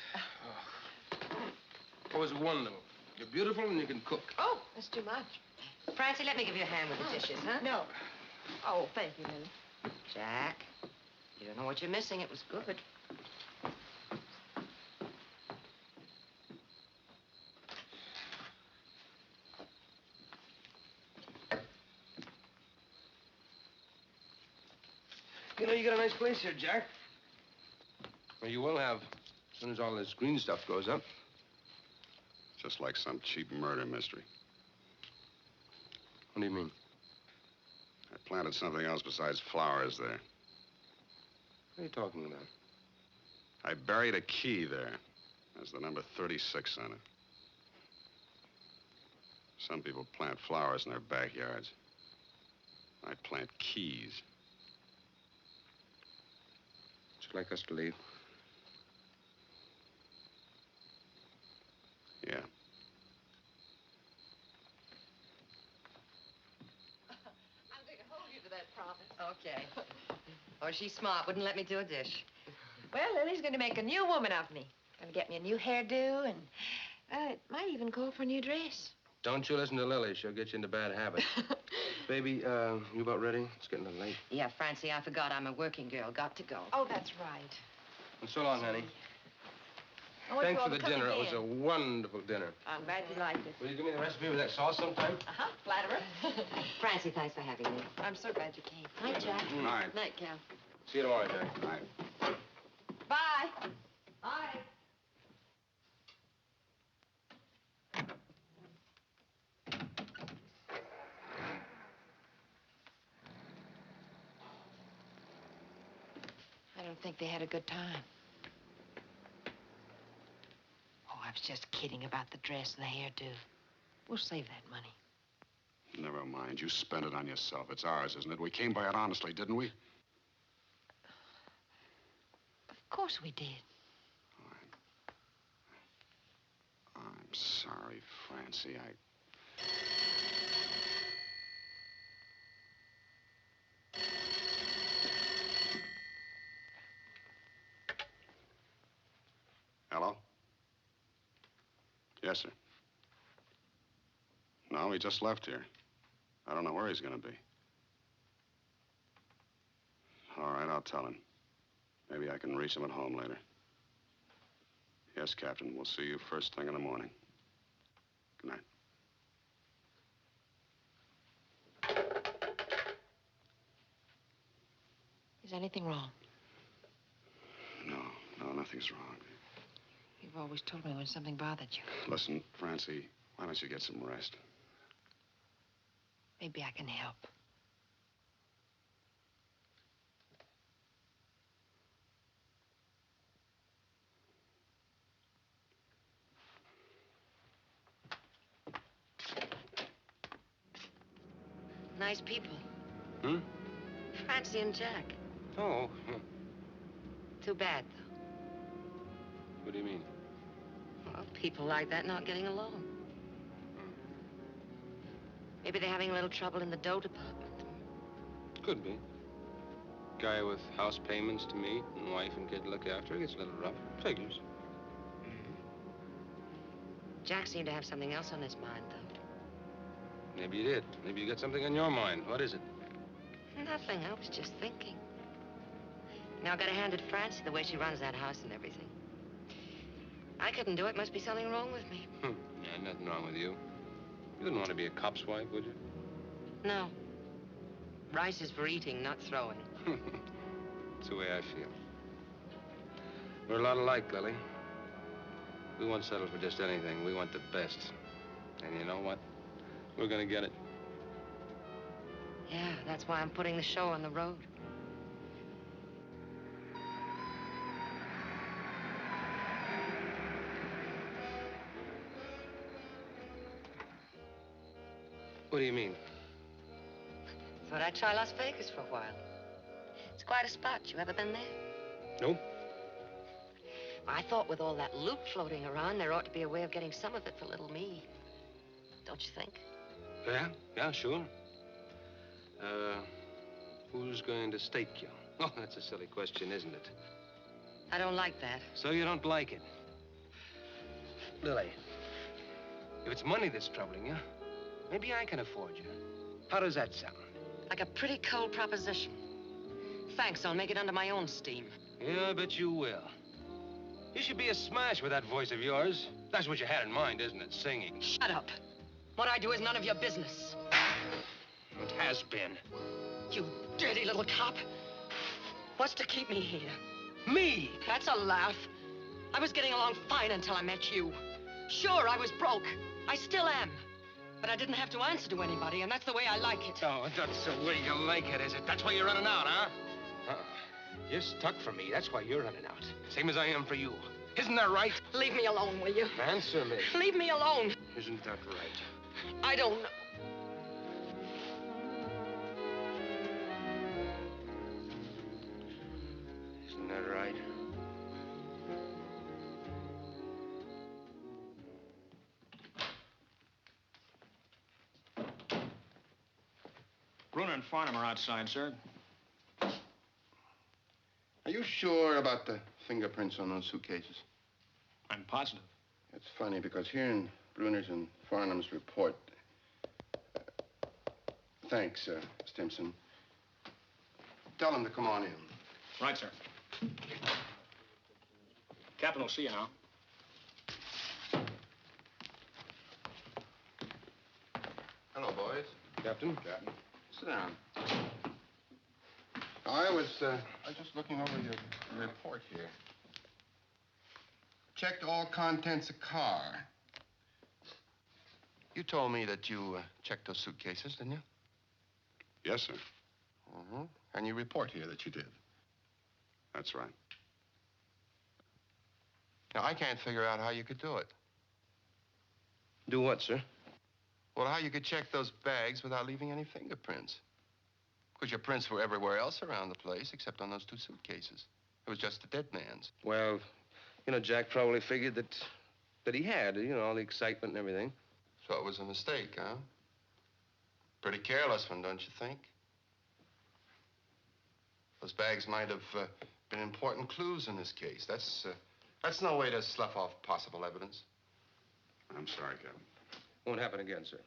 It was wonderful. You're beautiful and you can cook. Oh, that's too much. Francie, let me give you a hand with the dishes, huh? No. Oh, thank you, Lily. Jack, you don't know what you're missing. It was good. You know, you got a nice place here, Jack. Well, you will have as soon as all this green stuff goes up. Just like some cheap murder mystery. What do you mean? I planted something else besides flowers there. What are you talking about? I buried a key there. There's the number 36 on it. Some people plant flowers in their backyards. I plant keys. Would you like us to leave? Yeah. I'm going to hold you to that promise. Okay. Oh, she's smart. Wouldn't let me do a dish. Well, Lily's going to make a new woman of me. Going to get me a new hairdo, and it might even call for a new dress. Don't you listen to Lily. She'll get you into bad habits. Baby, you about ready? It's getting a little late. Yeah, Francie, I forgot I'm a working girl. Got to go. Oh, that's right. And so long, honey. I want Thanks you all for to the come dinner. again. It was a wonderful dinner. I'm glad you liked it. Will you give me the recipe with that sauce sometime? Uh-huh, flatterer. Francie, thanks for having me. I'm so glad you came. Night, Jack. Night. Night, Cal. See you tomorrow, Jack. Night. Bye. Bye. I don't think they had a good time. Oh, I was just kidding about the dress and the hairdo. We'll save that money. Never mind. You spent it on yourself. It's ours, isn't it? We came by it honestly, didn't we? Of course we did. I'm sorry, Francie. Hello? Yes, sir. No, he just left here. I don't know where he's going to be. All right, I'll tell him. Maybe I can reach him at home later. Yes, Captain. We'll see you first thing in the morning. Good night. Is anything wrong? No, nothing's wrong. You've always told me when something bothered you. Listen, Francie, why don't you get some rest? Maybe I can help. Nice people. Hmm? Francie and Jack. Oh. Too bad, though. What do you mean? Well, people like that not getting along. Maybe they're having a little trouble in the dough department. Could be. Guy with house payments to meet and wife and kid to look after gets a little rough. Figures. Jack seemed to have something else on his mind, though. Maybe you did. Maybe you got something on your mind. What is it? Nothing. I was just thinking. Now, I gotta hand it Francie the way she runs that house and everything. I couldn't do it. Must be something wrong with me. Yeah, nothing wrong with you. You wouldn't want to be a cop's wife, would you? No. Rice is for eating, not throwing. That's the way I feel. We're a lot alike, Lily. We won't settle for just anything. We want the best. And you know what? We're gonna get it. Yeah, that's why I'm putting the show on the road. What do you mean? Thought I'd try Las Vegas for a while. It's quite a spot. You ever been there? Nope. I thought with all that loot floating around, there ought to be a way of getting some of it for little me. Don't you think? Yeah, sure. Who's going to stake you? Oh, that's a silly question, isn't it? I don't like that. So you don't like it? Lily, If it's money that's troubling you, maybe I can afford you. How does that sound? Like a pretty cold proposition. Thanks, I'll make it under my own steam. Yeah, I bet you will. You should be a smash with that voice of yours. That's what you had in mind, isn't it? Singing. Shut up. What I do is none of your business. It has been. You dirty little cop. What's to keep me here? Me? That's a laugh. I was getting along fine until I met you. Sure, I was broke. I still am. But I didn't have to answer to anybody, and that's the way I like it. Oh, that's the way you like it, is it? That's why you're running out, huh? You're stuck for me. That's why you're running out. Same as I am for you. Isn't that right? Leave me alone, will you? Answer me. Leave me alone. Isn't that right? I don't know. Isn't that right? Bruner and Farnham are outside, sir. Are you sure about the fingerprints on those suitcases? I'm positive. It's funny because here in Bruner's and Farnham's report... thanks, Stimson. Tell them to come on in. Right, sir. Captain will see you now. Hello, boys. Captain? Captain. Sit down. I was just looking over your report here. Checked all contents of car. You told me that you checked those suitcases, didn't you? Yes, sir. Mm-hmm. And you report here that you did. That's right. Now, I can't figure out how you could do it. Do what, sir? Well, how you could check those bags without leaving any fingerprints. Because your prints were everywhere else around the place except on those two suitcases. It was just the dead man's. Well, you know, Jack probably figured that he had, you know, all the excitement and everything. So it was a mistake, huh? Pretty careless one, don't you think? Those bags might have been important clues in this case. That's no way to slough off possible evidence. I'm sorry, Captain. Won't happen again, sir.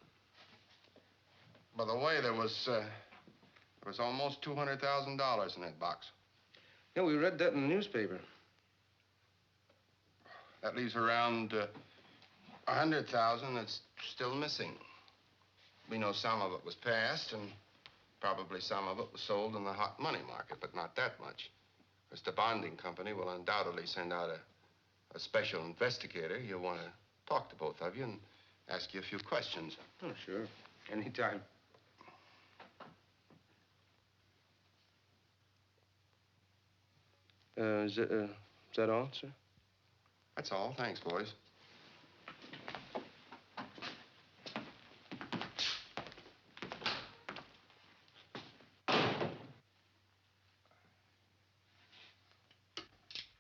By the way, there was almost $200,000 in that box. Yeah, we read that in the newspaper. That leaves around $100,000 that's still missing. We know some of it was passed, and probably some of it was sold in the hot money market, but not that much. Because the bonding company will undoubtedly send out a special investigator. You'll want to talk to both of you and ask you a few questions. Oh, sure. Anytime. Is that all, sir? That's all. Thanks, boys.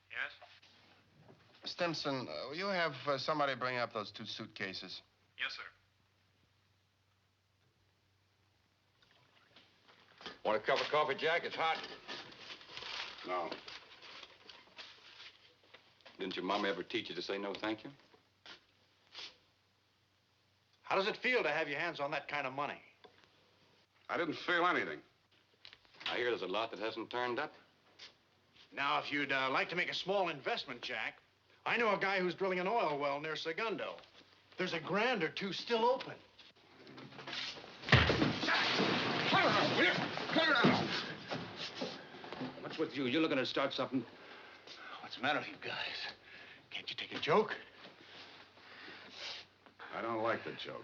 Yes? Stimson, will you have somebody bring up those two suitcases? Yes, sir. Want a cup of coffee, Jack? It's hot. No. Didn't your mom ever teach you to say no thank you? How does it feel to have your hands on that kind of money? I didn't feel anything. I hear there's a lot that hasn't turned up. Now, if you'd like to make a small investment, Jack, I know a guy who's drilling an oil well near Segundo. There's a grand or two still open. Jack! Cut her out, will you? Cut her out! What's with you? You're looking to start something. What's the matter with you guys? Can't you take a joke? I don't like the joke.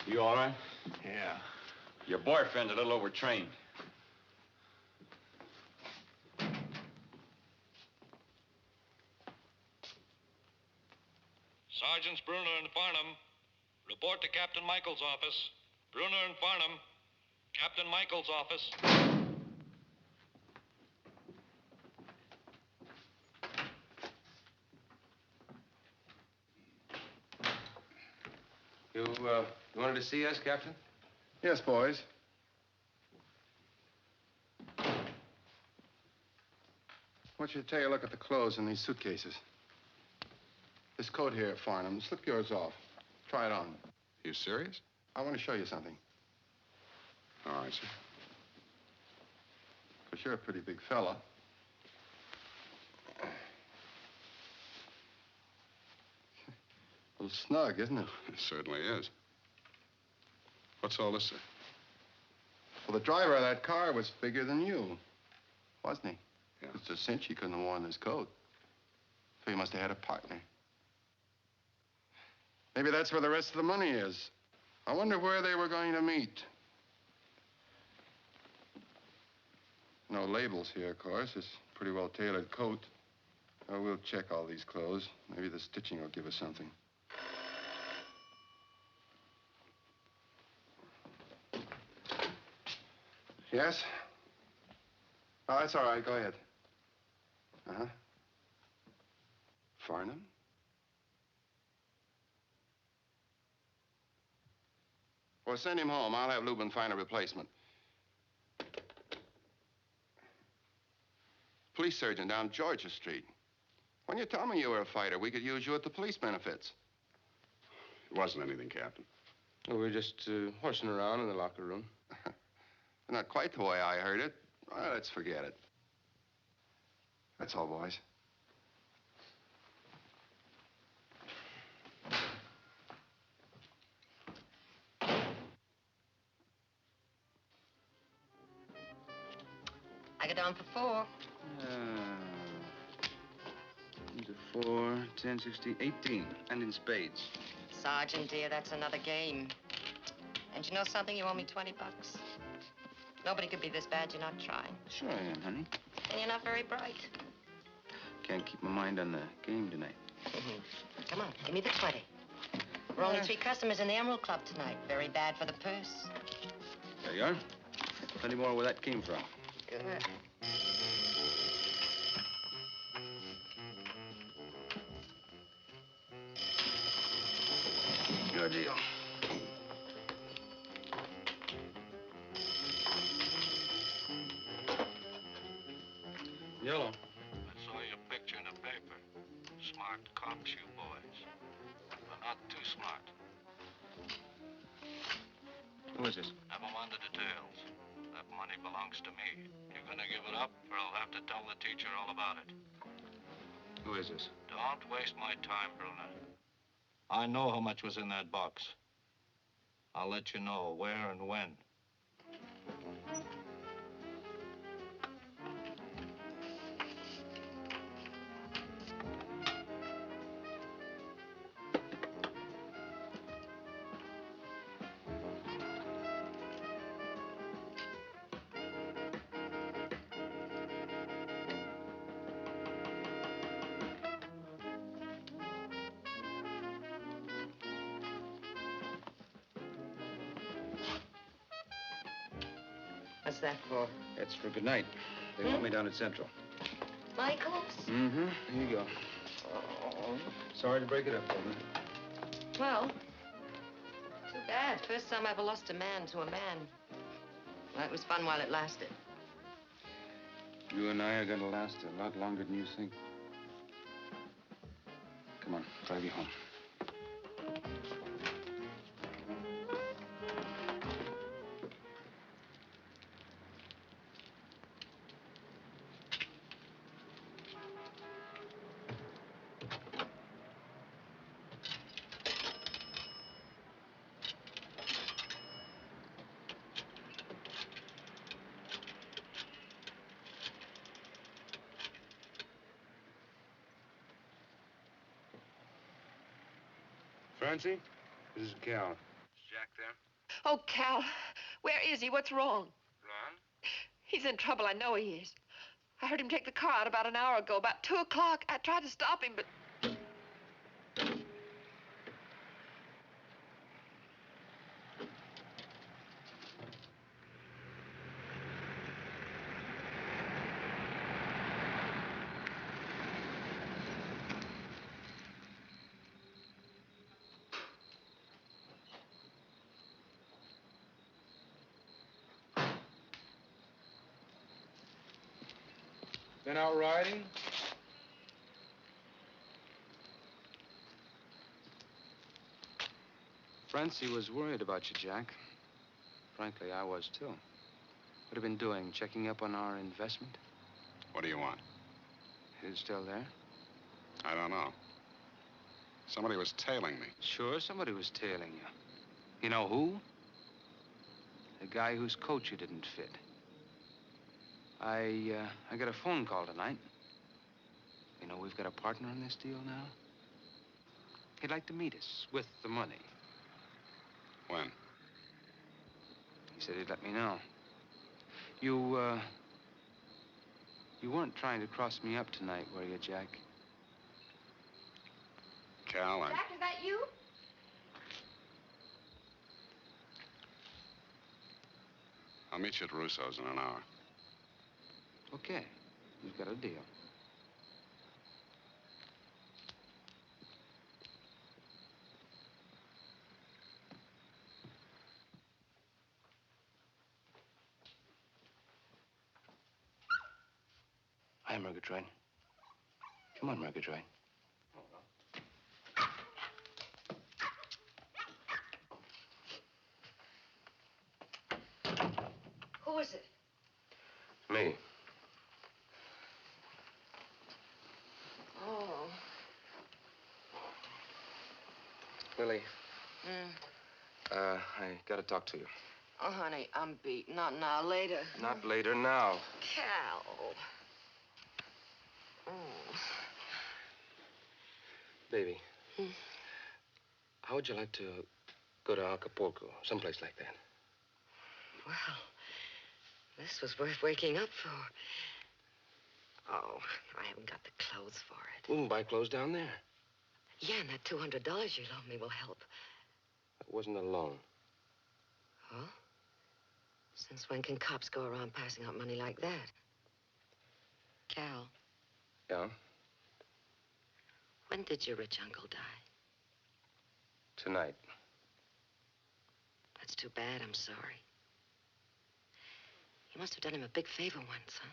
You all right? Yeah. Your boyfriend's a little overtrained. Sergeants Bruner and Farnham, report to Captain Michael's office. Bruner and Farnham, Captain Michael's office. You wanted to see us, Captain? Yes, boys. I want you to take a look at the clothes in these suitcases. This coat here, Farnham, slip yours off. Try it on. You serious? I want to show you something. All right, sir. Because you're a pretty big fella. A little snug, isn't it? It certainly is. What's all this, sir? Well, the driver of that car was bigger than you, wasn't he? Yeah. It's a cinch he couldn't have worn his coat. So he must have had a partner. Maybe that's where the rest of the money is. I wonder where they were going to meet. No labels here, of course. It's a pretty well-tailored coat. Oh, we'll check all these clothes. Maybe the stitching will give us something. Yes? Oh, that's all right. Go ahead. Uh-huh. Farnham? Well, send him home. I'll have Lubin find a replacement. Police surgeon down Georgia Street. When you told me you were a fighter, we could use you at the police benefits. It wasn't anything, Captain. Well, we were just horsing around in the locker room. Not quite the way I heard it. Well, let's forget it. That's all, boys. I get on for 4. 4, 10, 16, 18, and in spades. Sergeant, dear, that's another game. And you know something? You owe me 20 bucks. Nobody could be this bad you're not trying. Sure I am, honey. And you're not very bright. Can't keep my mind on the game tonight. Come on, give me the 20. We're only 3 customers in the Emerald Club tonight. Very bad for the purse. There you are. Plenty more where that came from. Good. Your deal. Yellow. I saw your picture in the paper. Smart cops, you boys. But not too smart. Who is this? Never mind the details. That money belongs to me. You're gonna give it up, or I'll have to tell the teacher all about it. Who is this? Don't waste my time, Bruner. I know how much was in that box. I'll let you know where and when. What's that for? That's for good night. They want me down at Central. Michael's? Mm-hmm. Here you go. Oh. Sorry to break it up, Bruner. Well, too bad. First time I ever lost a man to a man. Well, it was fun while it lasted. You and I are going to last a lot longer than you think. Come on, drive you home. Francie, this is Cal. Is Jack there? Oh, Cal, where is he? What's wrong? Ron? He's in trouble. I know he is. I heard him take the car out about an hour ago, about 2 o'clock. I tried to stop him, but... Been out riding? Francie was worried about you, Jack. Frankly, I was, too. What have you been doing? Checking up on our investment? What do you want? Is it still there? I don't know. Somebody was tailing me. Sure, somebody was tailing you. You know who? The guy whose coat you didn't fit. I got a phone call tonight. You know, we've got a partner in this deal now. He'd like to meet us with the money. When? He said he'd let me know. You weren't trying to cross me up tonight, were you, Jack? Cal, Jack, is that you? I'll meet you at Russo's in an hour. Okay. You've got a deal. Hi, Murgatroyd. Come on, Murgatroyd. Who is it? Me. Oh. Lily. I gotta talk to you. Oh, honey, I'm beat. Not now, later. Not later, now. Cal. Baby. How would you like to go to Acapulco, someplace like that? Well, this was worth waking up for. Oh, I haven't got the clothes for it. We can buy clothes down there. Yeah, and that $200 you loaned me will help. That wasn't a loan. Huh? Since when can cops go around passing out money like that? Cal. Yeah? When did your rich uncle die? Tonight. That's too bad. I'm sorry. You must have done him a big favor once, huh?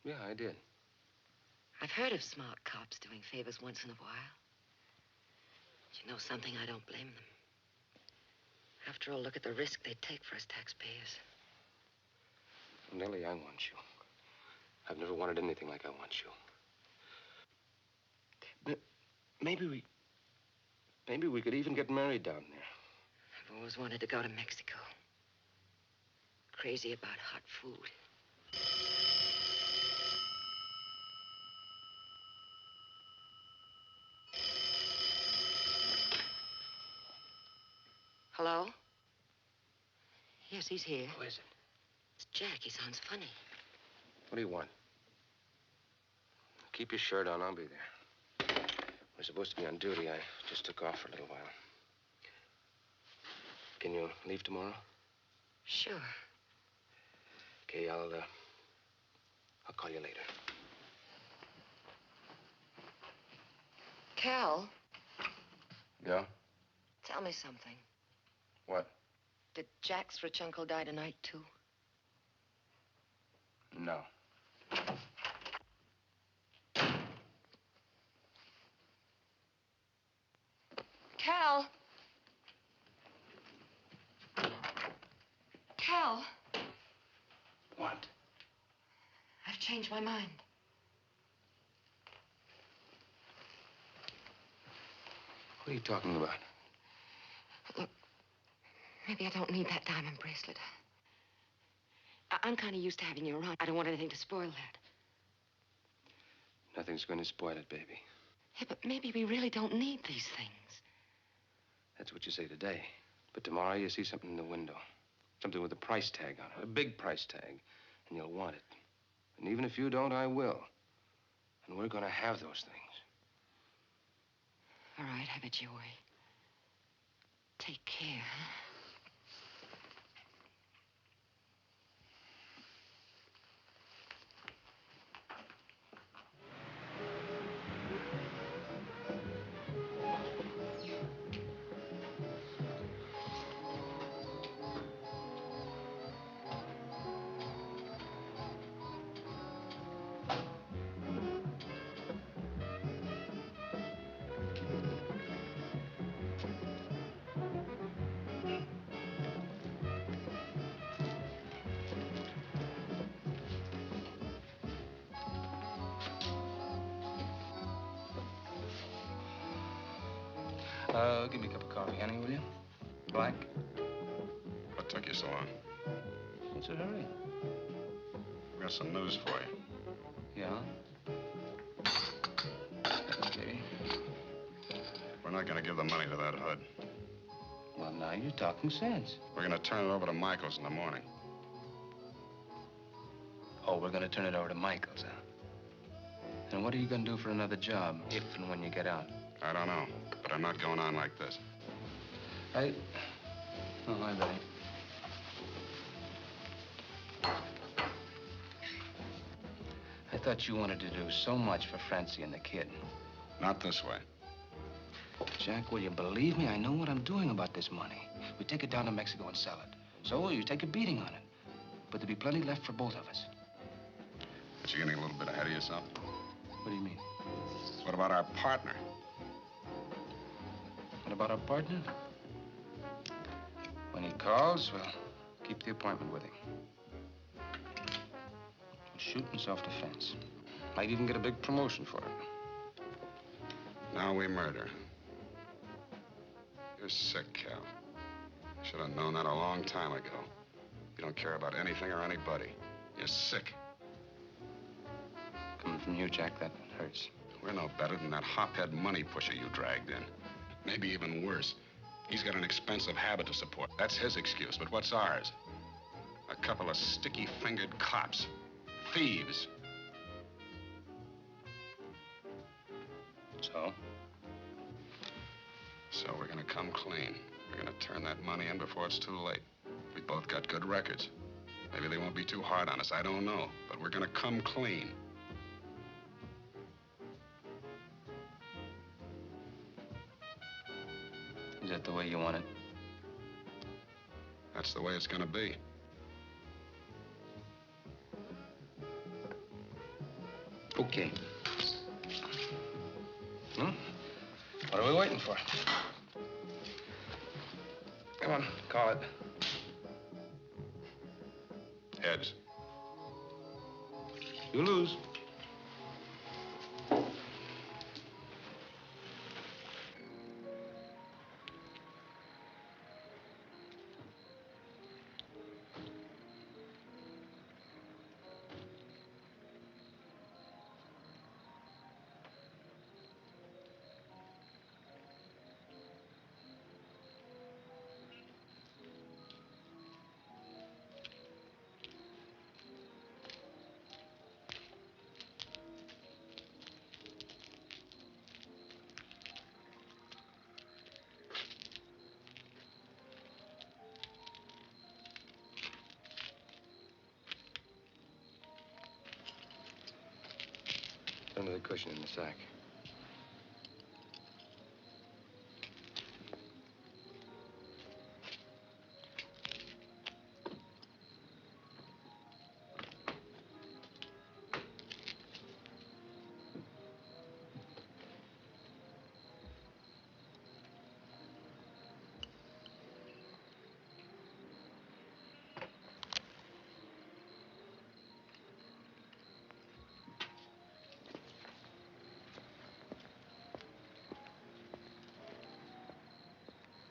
Yeah, I did. I've heard of smart cops doing favors once in a while. But you know something? I don't blame them. After all, look at the risk they take for us taxpayers. Nellie, I want you. I've never wanted anything like I want you. Maybe we could even get married down there. I've always wanted to go to Mexico. Crazy about hot food. Hello? Yes, he's here. Who is it? It's Jack. He sounds funny. What do you want? Keep your shirt on. I'll be there. We're supposed to be on duty. I just took off for a little while. Can you leave tomorrow? Sure. Okay, I'll call you later. Cal, Yeah? tell me something. What? Did Jack's rich uncle die tonight, too? No. Cal! Cal! What? I've changed my mind. What are you talking about? Look, maybe I don't need that diamond bracelet. I'm kind of used to having you around. I don't want anything to spoil that. Nothing's going to spoil it, baby. Yeah, but maybe we really don't need these things. That's what you say today. But tomorrow you see something in the window. Something with a price tag on it, a big price tag. And you'll want it. And even if you don't, I will. And we're going to have those things. All right, have it your way. Take care, huh? give me a cup of coffee, honey, will you? Black? What took you so long? What's the hurry? I've got some news for you. Yeah? Okay. We're not going to give the money to that hood. Well, now you're talking sense. We're going to turn it over to Michaels in the morning. Oh, we're going to turn it over to Michaels, huh? And what are you going to do for another job, if and when you get out? I don't know, but I'm not going on like this. Oh, hi, Betty. I thought you wanted to do so much for Francie and the kid. Not this way. Jack, will you believe me? I know what I'm doing about this money. We take it down to Mexico and sell it. So you take a beating on it. But there'll be plenty left for both of us. But you're getting a little bit ahead of yourself. What do you mean? What about our partner? What about our partner? When he calls, we'll keep the appointment with him. He'll shoot in self-defense. Might even get a big promotion for it. Now we murder. You're sick, Cal. I should have known that a long time ago. You don't care about anything or anybody. You're sick. Coming from you, Jack, that hurts. We're no better than that hophead money pusher you dragged in. Maybe even worse. He's got an expensive habit to support. That's his excuse, but what's ours? A couple of sticky-fingered cops. Thieves. So? So we're gonna come clean. We're gonna turn that money in before it's too late. We both got good records. Maybe they won't be too hard on us, I don't know. But we're gonna come clean. Is that the way you want it? That's the way it's gonna be. Okay. What are we waiting for? Come on, call it. Heads. You lose. Under the cushion in the sack.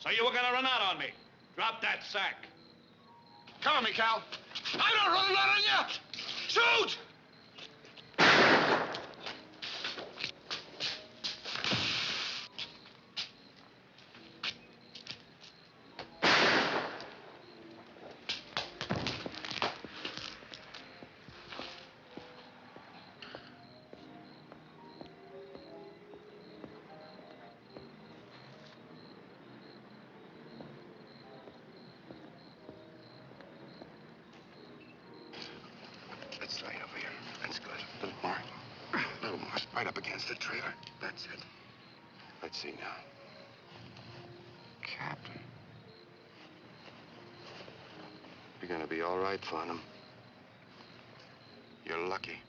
So you were gonna run out on me. Drop that sack. Cover me, Cal. I'm not running out on you! Shoot! Let's lay over here. That's good. A little more. A little more. Right up against the trailer. That's it. Let's see now. Captain. You're gonna be all right, Farnham. You're lucky.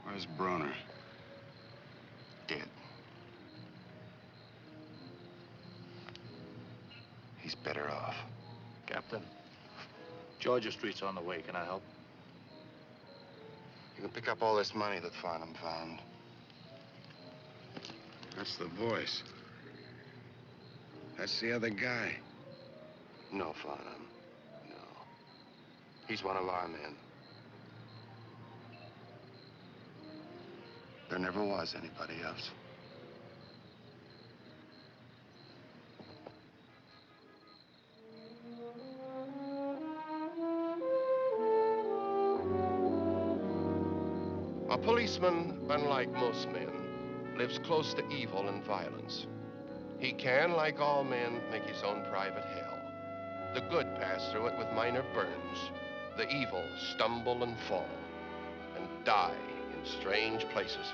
Where's Bruner? Dead. He's better off. Captain, Georgia Street's on the way. Can I help? You can pick up all this money that Farnham found. That's the voice. That's the other guy. No, Farnham. No. He's one of our men. There never was anybody else. A policeman, unlike most men, lives close to evil and violence. He can, like all men, make his own private hell. The good pass through it with minor burns. The evil stumble and fall and die in strange places.